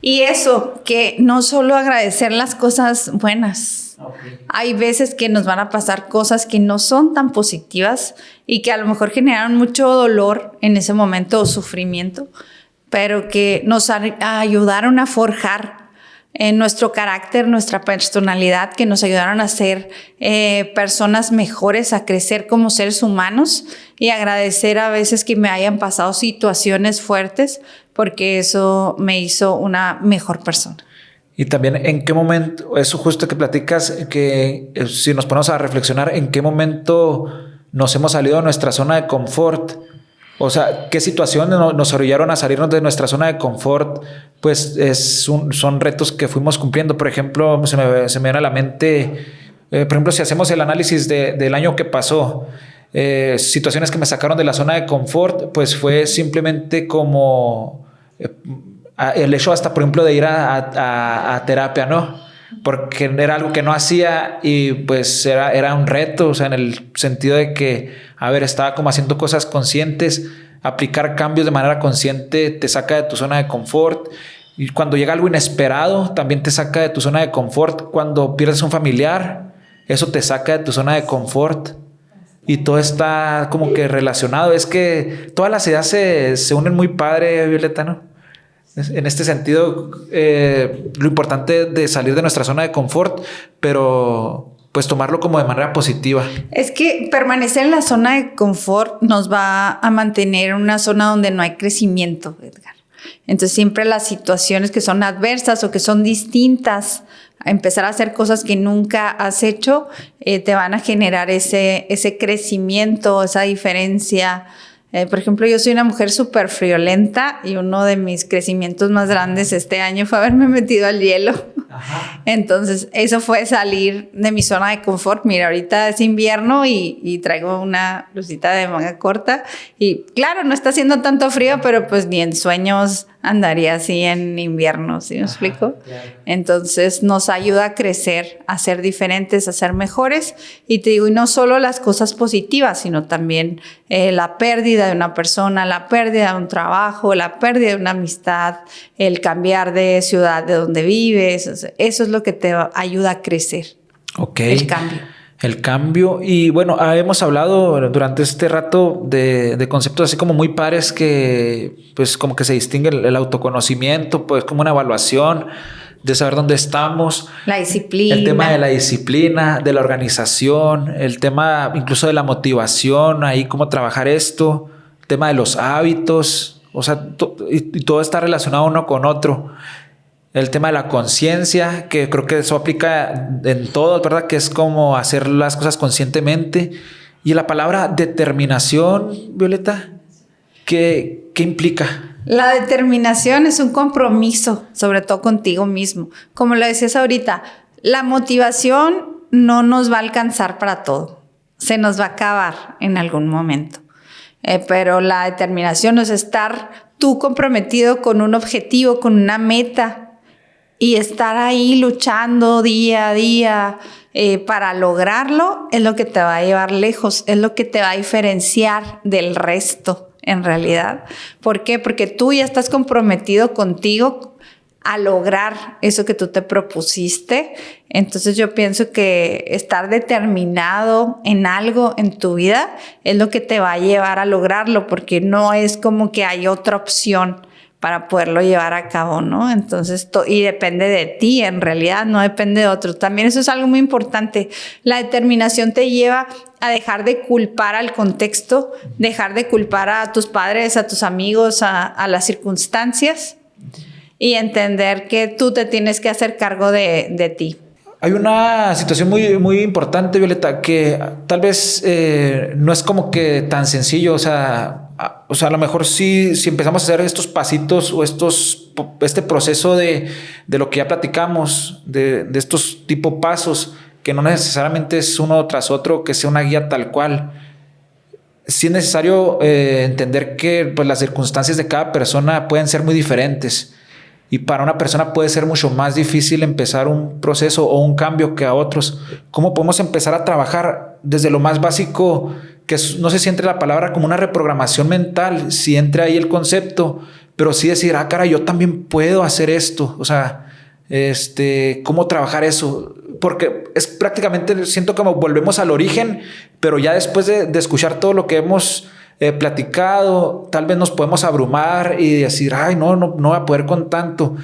Y eso, que no solo agradecer las cosas buenas. Okay. Hay veces que nos van a pasar cosas que no son tan positivas y que a lo mejor generaron mucho dolor en ese momento o sufrimiento, pero que nos ayudaron a forjar nuestro carácter, nuestra personalidad, que nos ayudaron a ser personas mejores, a crecer como seres humanos y agradecer a veces que me hayan pasado situaciones fuertes porque eso me hizo una mejor persona. Y también en qué momento, eso justo que platicas, que si nos ponemos a reflexionar, en qué momento nos hemos salido de nuestra zona de confort. O sea, qué situaciones nos orillaron a salirnos de nuestra zona de confort, pues son retos que fuimos cumpliendo. Por ejemplo, se me viene a la mente, por ejemplo, si hacemos el análisis del año que pasó, situaciones que me sacaron de la zona de confort, pues fue simplemente como el hecho hasta, por ejemplo, de ir a terapia, ¿no? Porque era algo que no hacía y pues era un reto, o sea, en el sentido de que, a ver, estaba como haciendo cosas conscientes, aplicar cambios de manera consciente te saca de tu zona de confort y cuando llega algo inesperado también te saca de tu zona de confort. Cuando pierdes un familiar, eso te saca de tu zona de confort y todo está como que relacionado. Es que todas las ideas se unen muy padre, Violeta, ¿no? En este sentido, lo importante de salir de nuestra zona de confort, pero pues tomarlo como de manera positiva. Es que permanecer en la zona de confort nos va a mantener en una zona donde no hay crecimiento, Edgar. Entonces siempre las situaciones que son adversas o que son distintas a empezar a hacer cosas que nunca has hecho, te van a generar ese crecimiento, esa diferencia. Por ejemplo, yo soy una mujer súper friolenta y uno de mis crecimientos más grandes este año fue haberme metido al hielo. Ajá. Entonces, eso fue salir de mi zona de confort. Mira, ahorita es invierno y traigo una blusita de manga corta y claro, no está haciendo tanto frío, pero pues ni en sueños andaría así en invierno, ¿sí me explico? Claro. Entonces nos ayuda a crecer, a ser diferentes, a ser mejores y te digo, y no solo las cosas positivas, sino también la pérdida de una persona, la pérdida de un trabajo, la pérdida de una amistad, el cambiar de ciudad de donde vives, eso es lo que te ayuda a crecer. Ok. El cambio. El cambio. Y bueno, hemos hablado durante este rato de conceptos así como muy pares que pues como que se distingue el autoconocimiento, pues como una evaluación de saber dónde estamos. La disciplina. El tema de la disciplina, de la organización, el tema incluso de la motivación, ahí cómo trabajar esto, el tema de los hábitos, o sea, y todo está relacionado uno con otro. El tema de la conciencia, que creo que eso aplica en todo, ¿verdad? Que es como hacer las cosas conscientemente. Y la palabra determinación, Violeta, ¿qué implica? La determinación es un compromiso, sobre todo contigo mismo. Como lo decías ahorita, la motivación no nos va a alcanzar para todo. Se nos va a acabar en algún momento. Pero la determinación es estar tú comprometido con un objetivo, con una meta. Y estar ahí luchando día a día para lograrlo es lo que te va a llevar lejos, es lo que te va a diferenciar del resto en realidad. ¿Por qué? Porque tú ya estás comprometido contigo a lograr eso que tú te propusiste. Entonces yo pienso que estar determinado en algo en tu vida es lo que te va a llevar a lograrlo, porque no es como que hay otra opción. para poderlo llevar a cabo, ¿no? Entonces, y depende de ti, en realidad, no depende de otro. También eso es algo muy importante. La determinación te lleva a dejar de culpar al contexto, dejar de culpar a tus padres, a tus amigos, a las circunstancias y entender que tú te tienes que hacer cargo de ti. Hay una situación muy, muy importante, Violeta, que tal vez no es como que tan sencillo. O sea, a lo mejor si empezamos a hacer estos pasitos o este proceso de lo que ya platicamos, de estos tipo pasos, que no necesariamente es uno tras otro, que sea una guía tal cual. Sí es necesario entender que pues, las circunstancias de cada persona pueden ser muy diferentes. Y para una persona puede ser mucho más difícil empezar un proceso o un cambio que a otros. ¿Cómo podemos empezar a trabajar desde lo más básico? Que no sé si entre la palabra como una reprogramación mental, si entre ahí el concepto, pero sí decir, cara, yo también puedo hacer esto. O sea, ¿cómo trabajar eso? Porque es prácticamente, siento como volvemos al origen, pero ya después de escuchar todo lo que hemos platicado, tal vez nos podemos abrumar y decir, ay, no voy a poder con tanto.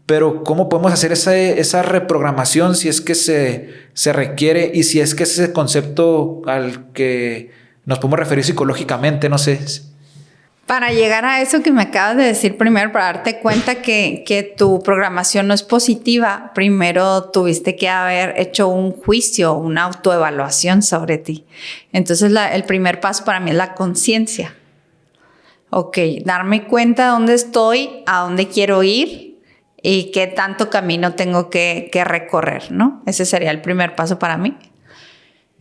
Pero ¿cómo podemos hacer esa reprogramación si es que se requiere y si es que es ese concepto al que nos podemos referir psicológicamente? No sé. Para llegar a eso que me acabas de decir primero, para darte cuenta que tu programación no es positiva, primero tuviste que haber hecho un juicio, una autoevaluación sobre ti. Entonces, el primer paso para mí es la conciencia. Ok, darme cuenta de dónde estoy, a dónde quiero ir y qué tanto camino tengo que recorrer, ¿no? Ese sería el primer paso para mí.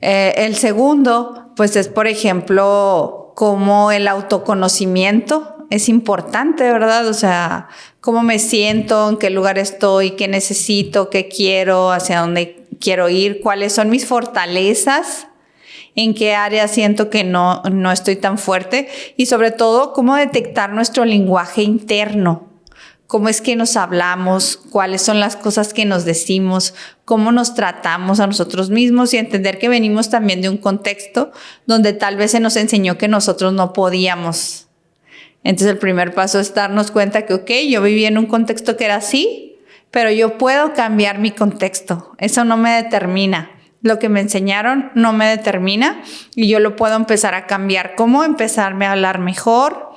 El segundo, pues es, por ejemplo, como el autoconocimiento es importante, ¿verdad? O sea, cómo me siento, en qué lugar estoy, qué necesito, qué quiero, hacia dónde quiero ir, cuáles son mis fortalezas, en qué área siento que no estoy tan fuerte y sobre todo cómo detectar nuestro lenguaje interno. Cómo es que nos hablamos, cuáles son las cosas que nos decimos, cómo nos tratamos a nosotros mismos y entender que venimos también de un contexto donde tal vez se nos enseñó que nosotros no podíamos. Entonces el primer paso es darnos cuenta que, ok, yo viví en un contexto que era así, pero yo puedo cambiar mi contexto. Eso no me determina. Lo que me enseñaron no me determina y yo lo puedo empezar a cambiar. ¿Cómo? Empezarme a hablar mejor.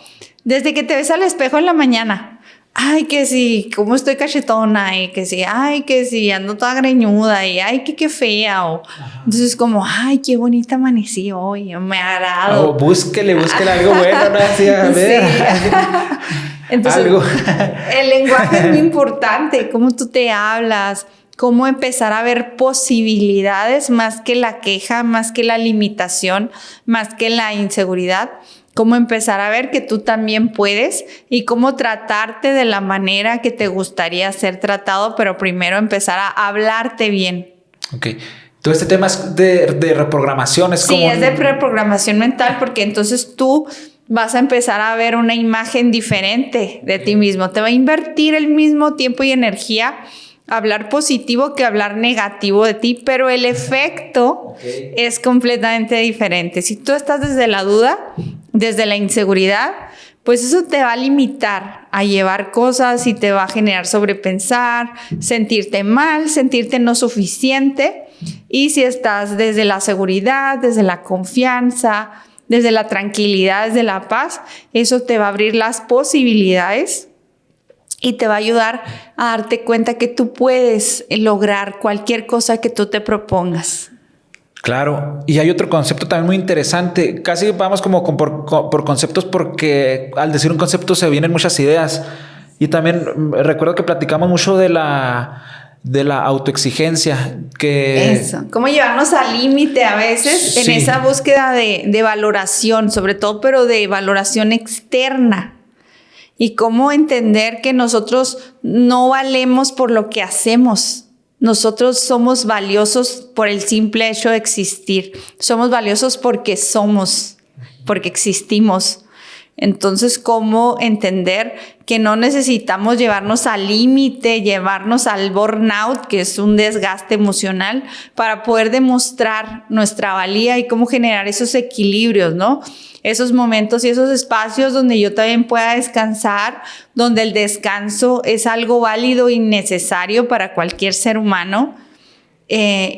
Desde que te ves al espejo en la mañana. Ay, que sí, cómo estoy cachetona, y que sí, ay, que sí, ando toda greñuda, y ay, que qué fea. Entonces, como, ay, qué bonita amanecí hoy, me agrado. Búsquele algo bueno, ¿no? Así, a ver. Sí. Entonces, algo. El lenguaje es muy importante, cómo tú te hablas, cómo empezar a ver posibilidades más que la queja, más que la limitación, más que la inseguridad. Cómo empezar a ver que tú también puedes y cómo tratarte de la manera que te gustaría ser tratado, pero primero empezar a hablarte bien. Ok. Todo este tema es de reprogramación. Sí, es de reprogramación mental porque entonces tú vas a empezar a ver una imagen diferente de ti mismo. Te va a invertir el mismo tiempo y energía hablar positivo que hablar negativo de ti, pero el efecto es completamente diferente. Si tú estás desde la duda, desde la inseguridad, pues eso te va a limitar a llevar cosas y te va a generar sobrepensar, sentirte mal, sentirte no suficiente. Y si estás desde la seguridad, desde la confianza, desde la tranquilidad, desde la paz, eso te va a abrir las posibilidades y te va a ayudar a darte cuenta que tú puedes lograr cualquier cosa que tú te propongas. Claro, y hay otro concepto también muy interesante. Casi vamos como por conceptos porque al decir un concepto se vienen muchas ideas. Y también recuerdo que platicamos mucho de la autoexigencia. Eso, cómo llevarnos al límite a veces en esa búsqueda de valoración, sobre todo, pero de valoración externa. Y cómo entender que nosotros no valemos por lo que hacemos. Nosotros somos valiosos por el simple hecho de existir. Somos valiosos porque somos, porque existimos. Entonces, ¿cómo entender que no necesitamos llevarnos al límite, llevarnos al burnout, que es un desgaste emocional, para poder demostrar nuestra valía y cómo generar esos equilibrios, ¿no? Esos momentos y esos espacios donde yo también pueda descansar, donde el descanso es algo válido y necesario para cualquier ser humano.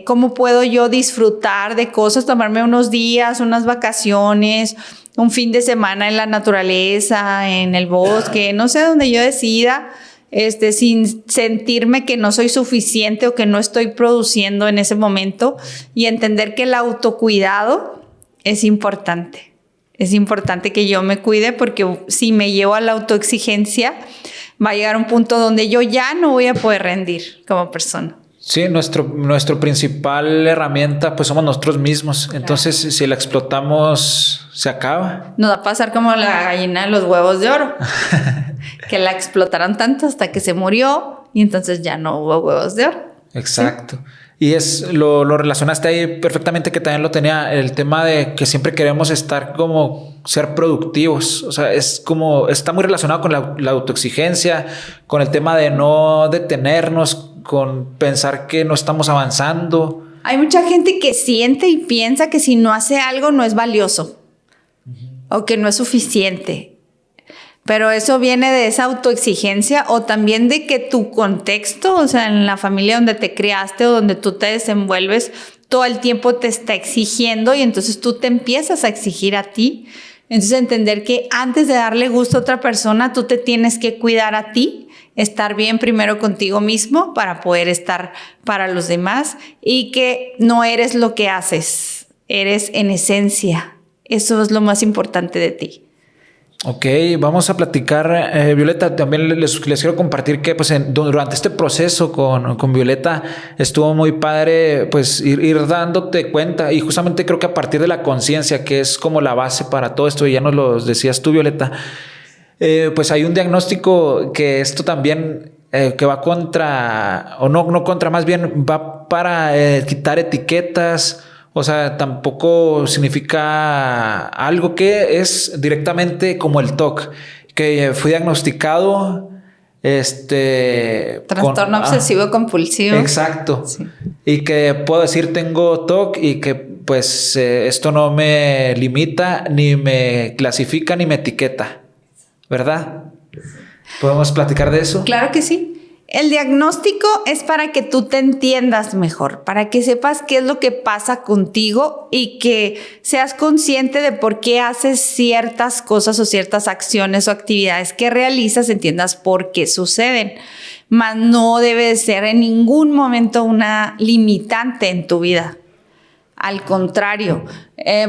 ¿Cómo puedo yo disfrutar de cosas, tomarme unos días, unas vacaciones, un fin de semana en la naturaleza, en el bosque, no sé, donde yo decida, sin sentirme que no soy suficiente o que no estoy produciendo en ese momento, y entender que el autocuidado es importante. Es importante que yo me cuide, porque si me llevo a la autoexigencia, va a llegar un punto donde yo ya no voy a poder rendir como persona. Sí, nuestro principal herramienta pues somos nosotros mismos. Entonces, si la explotamos, se acaba. Nos va a pasar como la gallina de los huevos de oro, que la explotaron tanto hasta que se murió y entonces ya no hubo huevos de oro. Exacto. ¿Sí? Y lo relacionaste ahí perfectamente, que también lo tenía, el tema de que siempre queremos estar como ser productivos. O sea, está muy relacionado con la autoexigencia, con el tema de no detenernos, con pensar que no estamos avanzando. Hay mucha gente que siente y piensa que si no hace algo no es valioso o que no es suficiente. Pero eso viene de esa autoexigencia, o también de que tu contexto, o sea, en la familia donde te criaste o donde tú te desenvuelves, todo el tiempo te está exigiendo y entonces tú te empiezas a exigir a ti. Entonces, entender que antes de darle gusto a otra persona, tú te tienes que cuidar a ti, estar bien primero contigo mismo para poder estar para los demás, y que no eres lo que haces, eres en esencia. Eso es lo más importante de ti. Ok, vamos a platicar, Violeta. También les quiero compartir que pues durante este proceso con Violeta estuvo muy padre pues ir dándote cuenta, y justamente creo que a partir de la conciencia, que es como la base para todo esto, y ya nos lo decías tú, Violeta, pues hay un diagnóstico que esto también que va contra, o no contra, más bien va para quitar etiquetas. O sea, tampoco significa algo, que es directamente como el TOC, que fui diagnosticado trastorno obsesivo compulsivo. Exacto. Sí. Y que puedo decir tengo TOC, y que pues esto no me limita, ni me clasifica, ni me etiqueta, ¿verdad? ¿Podemos platicar de eso? Claro que sí. El diagnóstico es para que tú te entiendas mejor, para que sepas qué es lo que pasa contigo y que seas consciente de por qué haces ciertas cosas o ciertas acciones o actividades que realizas, entiendas por qué suceden. Mas no debe ser en ningún momento una limitante en tu vida. Al contrario,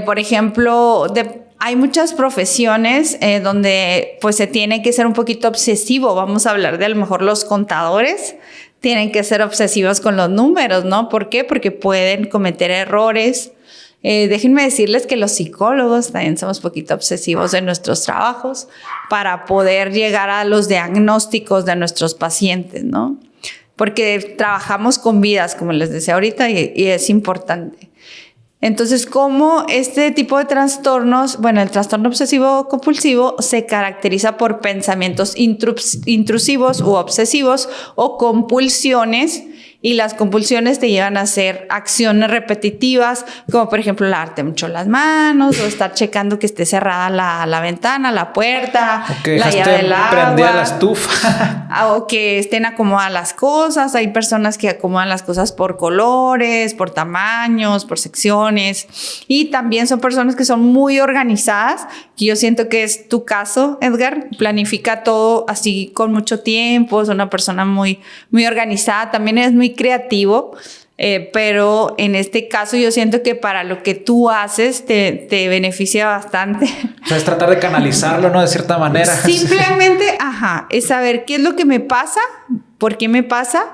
por ejemplo, hay muchas profesiones donde pues se tiene que ser un poquito obsesivo. Vamos a hablar de a lo mejor los contadores tienen que ser obsesivos con los números, ¿no? ¿Por qué? Porque pueden cometer errores. Déjenme decirles que los psicólogos también somos un poquito obsesivos en nuestros trabajos para poder llegar a los diagnósticos de nuestros pacientes, ¿no? Porque trabajamos con vidas, como les decía ahorita, y es importante. Entonces, ¿cómo este tipo de trastornos, bueno, el trastorno obsesivo compulsivo se caracteriza por pensamientos intrusivos u obsesivos o compulsiones? Y las compulsiones te llevan a hacer acciones repetitivas, como por ejemplo lavarte mucho las manos o estar checando que esté cerrada la ventana, la puerta, la llave del agua. Prendida la estufa. O que estén acomodadas las cosas. Hay personas que acomodan las cosas por colores, por tamaños, por secciones. Y también son personas que son muy organizadas, que yo siento que es tu caso, Edgar. Planifica todo así con mucho tiempo. Es una persona muy, muy organizada. También es muy creativo, pero en este caso yo siento que para lo que tú haces te beneficia bastante. O sea, es tratar de canalizarlo, ¿no? De cierta manera. Simplemente, es saber qué es lo que me pasa, por qué me pasa,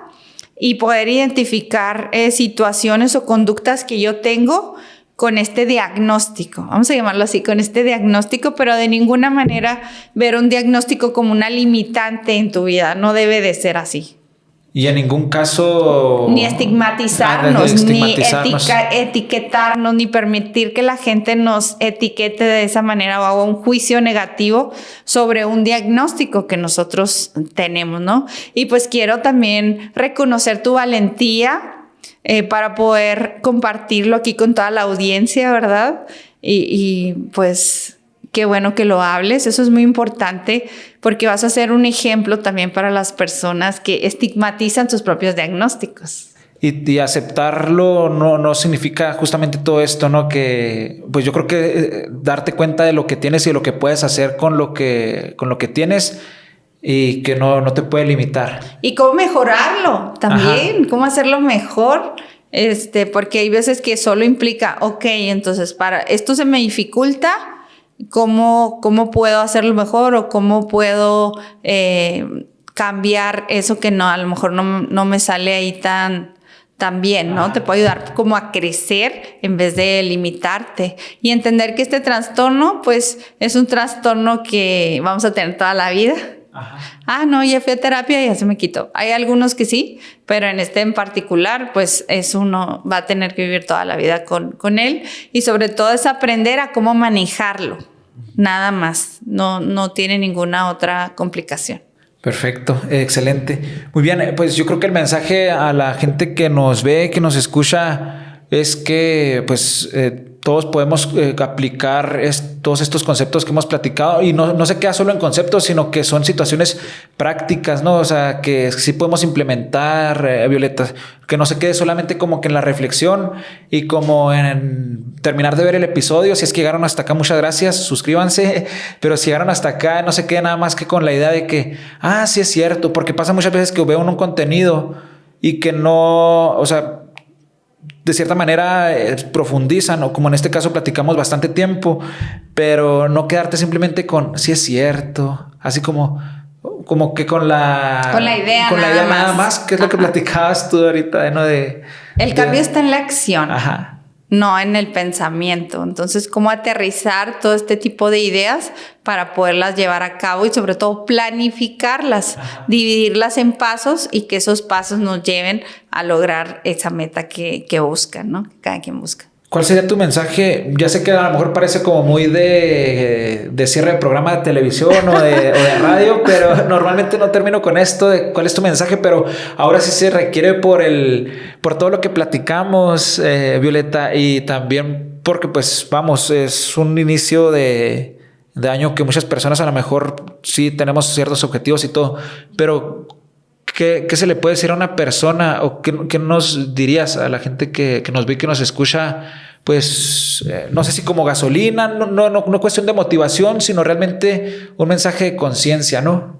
y poder identificar situaciones o conductas que yo tengo con este diagnóstico. Vamos a llamarlo así, con este diagnóstico, pero de ninguna manera ver un diagnóstico como una limitante en tu vida. No debe de ser así. Y en ningún caso... Ni estigmatizarnos, ni etiquetarnos, ni permitir que la gente nos etiquete de esa manera o haga un juicio negativo sobre un diagnóstico que nosotros tenemos, ¿no? Y pues quiero también reconocer tu valentía para poder compartirlo aquí con toda la audiencia, ¿verdad? Y pues... Qué bueno que lo hables, eso es muy importante porque vas a ser un ejemplo también para las personas que estigmatizan sus propios diagnósticos. Y aceptarlo no significa justamente todo esto, ¿no? Que pues yo creo que darte cuenta de lo que tienes y de lo que puedes hacer con lo que tienes y que no te puede limitar. Y cómo mejorarlo también, Ajá. Cómo hacerlo mejor. Porque hay veces que solo implica, ok, entonces para esto se me dificulta. ¿Cómo puedo hacerlo mejor o cómo puedo cambiar eso que a lo mejor no me sale ahí tan bien, ¿no? Te puede ayudar como a crecer en vez de limitarte y entender que este trastorno pues es un trastorno que vamos a tener toda la vida. Ajá. No, ya fui a terapia y ya se me quitó. Hay algunos que sí, pero en este en particular, pues uno va a tener que vivir toda la vida con él y sobre todo es aprender a cómo manejarlo. Nada más, no tiene ninguna otra complicación. Perfecto, excelente. Muy bien, pues yo creo que el mensaje a la gente que nos ve, que nos escucha, es que pues todos podemos aplicar todos estos conceptos que hemos platicado y no se queda solo en conceptos, sino que son situaciones prácticas, ¿no? O sea, que sí podemos implementar, Violeta, que no se quede solamente como que en la reflexión y como en terminar de ver el episodio. Si es que llegaron hasta acá, muchas gracias, suscríbanse, pero si llegaron hasta acá, no se quede nada más que con la idea de que, sí es cierto, porque pasa muchas veces que veo un contenido y que no, o sea, de cierta manera profundizan o como en este caso platicamos bastante tiempo, pero no quedarte simplemente con sí es cierto, así como que con la idea nada más, que es lo que platicabas tú ahorita, ¿no? El cambio está en la acción. Ajá. No en el pensamiento. Entonces, cómo aterrizar todo este tipo de ideas para poderlas llevar a cabo y sobre todo planificarlas, dividirlas en pasos y que esos pasos nos lleven a lograr esa meta que buscan, ¿no? Que cada quien busca. ¿Cuál sería tu mensaje? Ya sé que a lo mejor parece como muy de cierre de programa de televisión o de radio, pero normalmente no termino con esto de cuál es tu mensaje, pero ahora sí se requiere por todo lo que platicamos, Violeta, y también porque pues vamos, es un inicio de año que muchas personas a lo mejor sí tenemos ciertos objetivos y todo, pero ¿qué se le puede decir a una persona o qué nos dirías a la gente que nos ve y que nos escucha? Pues no sé si como gasolina, no cuestión de motivación, sino realmente un mensaje de conciencia, ¿no?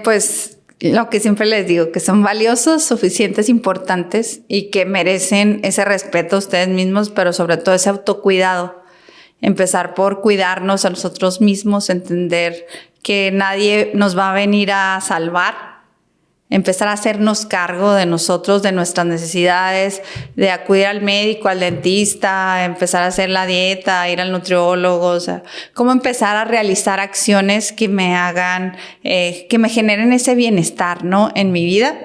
Pues lo que siempre les digo, que son valiosos, suficientes, importantes y que merecen ese respeto a ustedes mismos, pero sobre todo ese autocuidado. Empezar por cuidarnos a nosotros mismos, entender que nadie nos va a venir a salvar. Empezar a hacernos cargo de nosotros, de nuestras necesidades, de acudir al médico, al dentista, empezar a hacer la dieta, ir al nutriólogo, o sea, cómo empezar a realizar acciones que me hagan, que me generen ese bienestar, ¿no? En mi vida.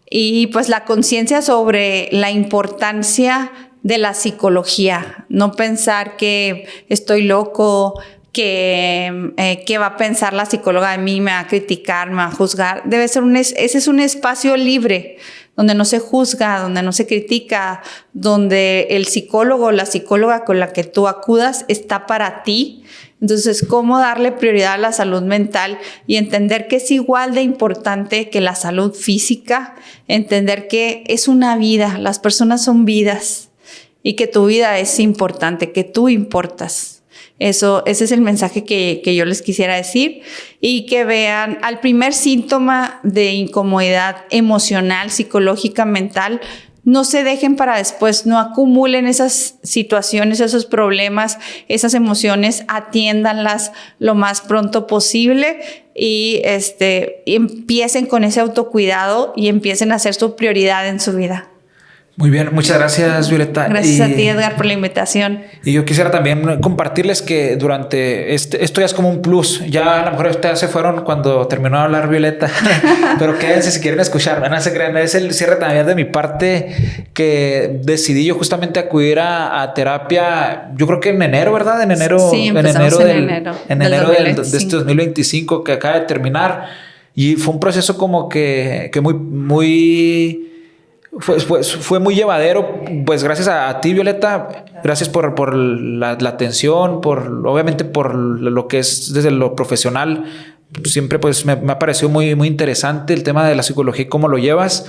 Y pues la conciencia sobre la importancia de la psicología, no pensar que estoy loco, que va a pensar la psicóloga de mí, me va a criticar, me va a juzgar. Debe ser ese es un espacio libre, donde no se juzga, donde no se critica, donde el psicólogo o la psicóloga con la que tú acudas está para ti. Entonces, ¿cómo darle prioridad a la salud mental y entender que es igual de importante que la salud física? Entender que es una vida, las personas son vidas y que tu vida es importante, que tú importas. Ese es el mensaje que yo les quisiera decir y que vean al primer síntoma de incomodidad emocional, psicológica, mental, no se dejen para después, no acumulen esas situaciones, esos problemas, esas emociones, atiéndanlas lo más pronto posible y empiecen con ese autocuidado y empiecen a hacer su prioridad en su vida. Muy bien, muchas gracias, Violeta. Gracias a ti, Edgar, por la invitación. Y yo quisiera también compartirles que durante esto ya es como un plus. Ya a lo mejor ustedes se fueron cuando terminó de hablar Violeta, pero quédense si quieren escuchar. No se crean, es el cierre también de mi parte, que decidí yo justamente acudir a terapia. Yo creo que en enero, ¿verdad? En enero, sí, en enero del de este 2025 que acaba de terminar. Y fue un proceso como que muy fue muy llevadero, pues gracias a ti, Violeta, gracias por la atención, obviamente por lo que es desde lo profesional. Siempre pues me ha parecido muy interesante el tema de la psicología y cómo lo llevas,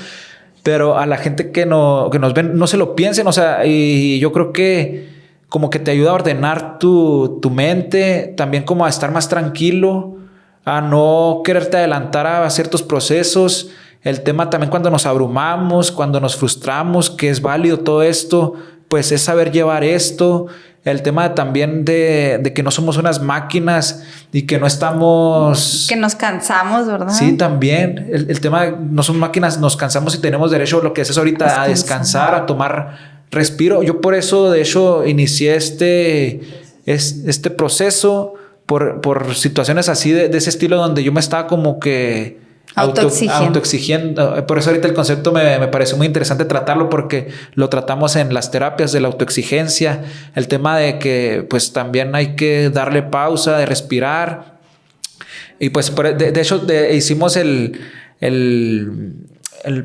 pero a la gente que nos ven no se lo piensen, o sea, y yo creo que como que te ayuda a ordenar tu mente, también como a estar más tranquilo, a no quererte adelantar a ciertos procesos. El tema también cuando nos abrumamos, cuando nos frustramos, que es válido todo esto, pues es saber llevar esto. El tema también de que no somos unas máquinas y que no estamos... Que nos cansamos, ¿verdad? Sí, también. El tema no son máquinas, nos cansamos y tenemos derecho, lo que es ahorita, a descansar, a tomar respiro. Yo por eso, de hecho, inicié este proceso por situaciones así de ese estilo donde yo me estaba como que... autoexigiendo. Por eso ahorita el concepto me pareció muy interesante tratarlo, porque lo tratamos en las terapias de la autoexigencia, el tema de que pues también hay que darle pausa, de respirar. Y pues de hecho hicimos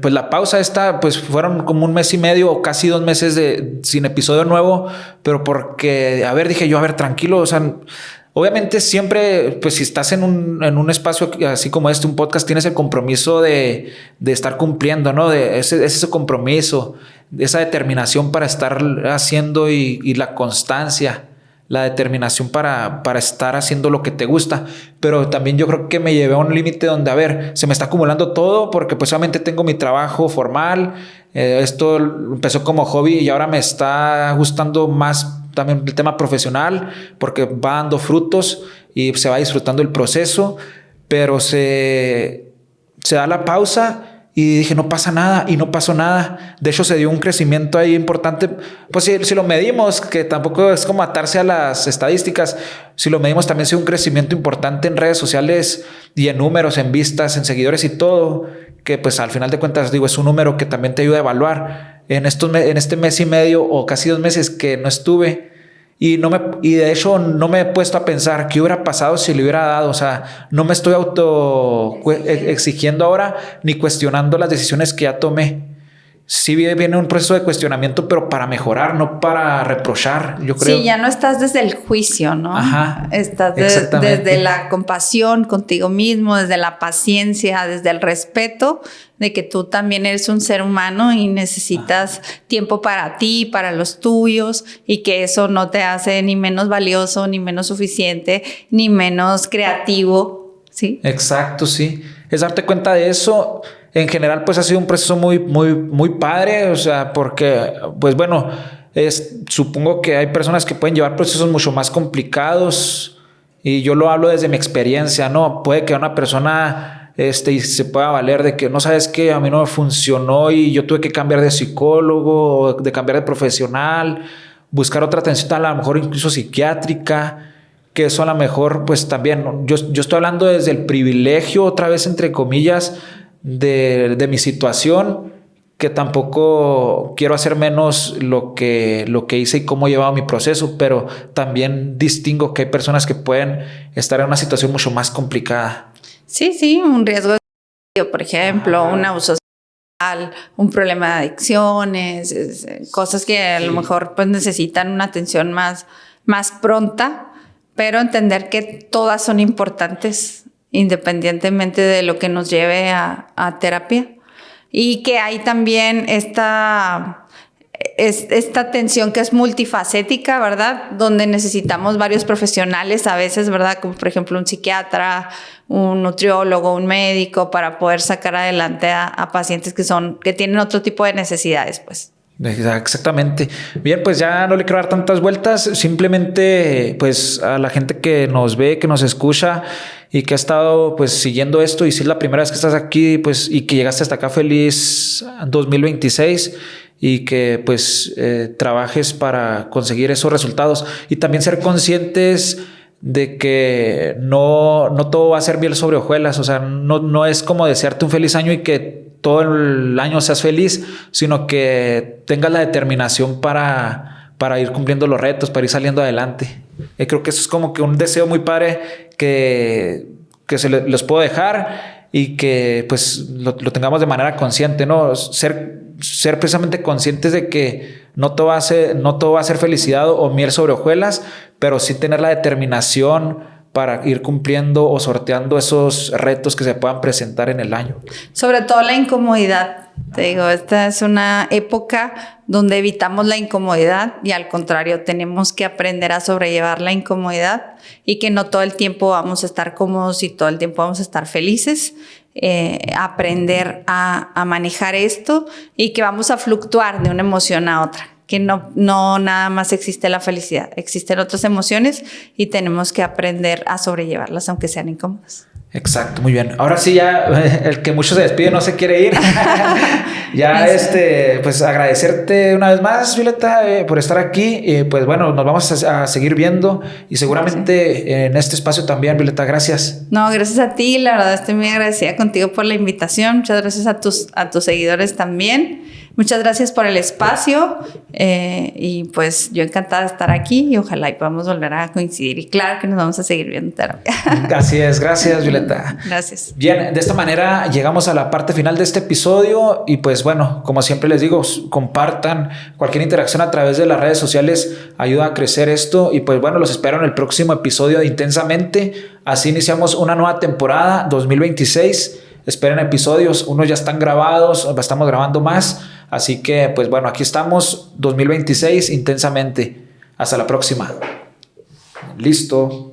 pues la pausa esta, pues fueron como 1 mes y medio o casi 2 meses sin episodio nuevo, pero porque, dije yo, tranquilo, o sea, obviamente siempre, pues si estás en un espacio así como un podcast, tienes el compromiso de estar cumpliendo, ¿no? Ese compromiso, esa determinación para estar haciendo y la constancia, la determinación para estar haciendo lo que te gusta. Pero también yo creo que me llevé a un límite donde, se me está acumulando todo, porque pues solamente tengo mi trabajo formal. Esto empezó como hobby y ahora me está gustando más también el tema profesional, porque va dando frutos y se va disfrutando el proceso, pero se da la pausa y dije, no pasa nada, y no pasó nada. De hecho, se dio un crecimiento ahí importante. Pues si lo medimos, que tampoco es como atarse a las estadísticas, si lo medimos también, se dio un crecimiento importante en redes sociales y en números, en vistas, en seguidores y todo, que pues al final de cuentas, es un número que también te ayuda a evaluar. En este mes y medio o casi 2 meses que no estuve, y de hecho no me he puesto a pensar qué hubiera pasado si le hubiera dado. O sea, no me estoy exigiendo ahora ni cuestionando las decisiones que ya tomé. Sí viene un proceso de cuestionamiento, pero para mejorar, no para reprochar, yo creo. Sí, ya no estás desde el juicio, ¿no? Ajá. Estás desde la compasión contigo mismo, desde la paciencia, desde el respeto de que tú también eres un ser humano y necesitas tiempo para ti, para los tuyos, y que eso no te hace ni menos valioso, ni menos suficiente, ni menos creativo, ¿sí? Exacto, sí. Es darte cuenta de eso. En general, pues ha sido un proceso muy padre, o sea, porque, pues bueno, supongo que hay personas que pueden llevar procesos mucho más complicados, y yo lo hablo desde mi experiencia, ¿no? Puede que una persona y se pueda valer de que no sabes qué, a mí no me funcionó y yo tuve que cambiar de psicólogo, o de cambiar de profesional, buscar otra atención, a lo mejor incluso psiquiátrica, que eso a lo mejor, pues también, yo estoy hablando desde el privilegio, otra vez entre comillas, de mi situación, que tampoco quiero hacer menos lo que hice y cómo he llevado mi proceso, pero también distingo que hay personas que pueden estar en una situación mucho más complicada. Sí, un riesgo de, por ejemplo, un abuso sexual, un problema de adicciones, cosas que a lo mejor pues necesitan una atención más pronta, pero entender que todas son importantes independientemente de lo que nos lleve a terapia, y que hay también esta atención que es multifacética, ¿verdad? Donde necesitamos varios profesionales a veces, ¿verdad? Como por ejemplo un psiquiatra, un nutriólogo, un médico, para poder sacar adelante a pacientes que tienen otro tipo de necesidades, pues. Exactamente. Bien, pues ya no le quiero dar tantas vueltas. Simplemente, pues a la gente que nos ve, que nos escucha y que ha estado pues siguiendo esto, y si es la primera vez que estás aquí, pues, y que llegaste hasta acá, feliz 2026. y que pues trabajes para conseguir esos resultados y también ser conscientes de que no todo va a ser miel sobre hojuelas. O sea, no es como desearte un feliz año y que todo el año seas feliz, sino que tengas la determinación para ir cumpliendo los retos, para ir saliendo adelante. Creo que eso es como que un deseo muy padre que los puedo dejar y que pues lo tengamos de manera consciente, ¿no? Ser precisamente conscientes de que no todo va a ser felicidad o miel sobre hojuelas, pero sí tener la determinación para ir cumpliendo o sorteando esos retos que se puedan presentar en el año. Sobre todo la incomodidad. Te digo, esta es una época donde evitamos la incomodidad y al contrario, tenemos que aprender a sobrellevar la incomodidad y que no todo el tiempo vamos a estar cómodos y todo el tiempo vamos a estar felices. Aprender a manejar esto y que vamos a fluctuar de una emoción a otra. Que no nada más existe la felicidad, existen otras emociones y tenemos que aprender a sobrellevarlas aunque sean incómodas. Exacto, muy bien. Ahora sí, ya el que mucho se despide no se quiere ir. Ya pues agradecerte una vez más, Violeta, por estar aquí. Pues bueno, nos vamos a seguir viendo y seguramente en este espacio también, Violeta, gracias. No, gracias a ti, la verdad estoy muy agradecida contigo por la invitación. Muchas gracias a tus seguidores también. Muchas gracias por el espacio y pues yo encantada de estar aquí y ojalá y podamos volver a coincidir y claro que nos vamos a seguir viendo en terapia. Así es, gracias Violeta. Gracias. Bien, de esta manera llegamos a la parte final de este episodio y pues bueno, como siempre les digo, compartan cualquier interacción a través de las redes sociales, ayuda a crecer esto y pues bueno, los espero en el próximo episodio de Intensamente. Así iniciamos una nueva temporada 2026. Esperen episodios, unos ya están grabados, estamos grabando más. Así que, pues bueno, aquí estamos, 2026, Intensamente. Hasta la próxima. Listo.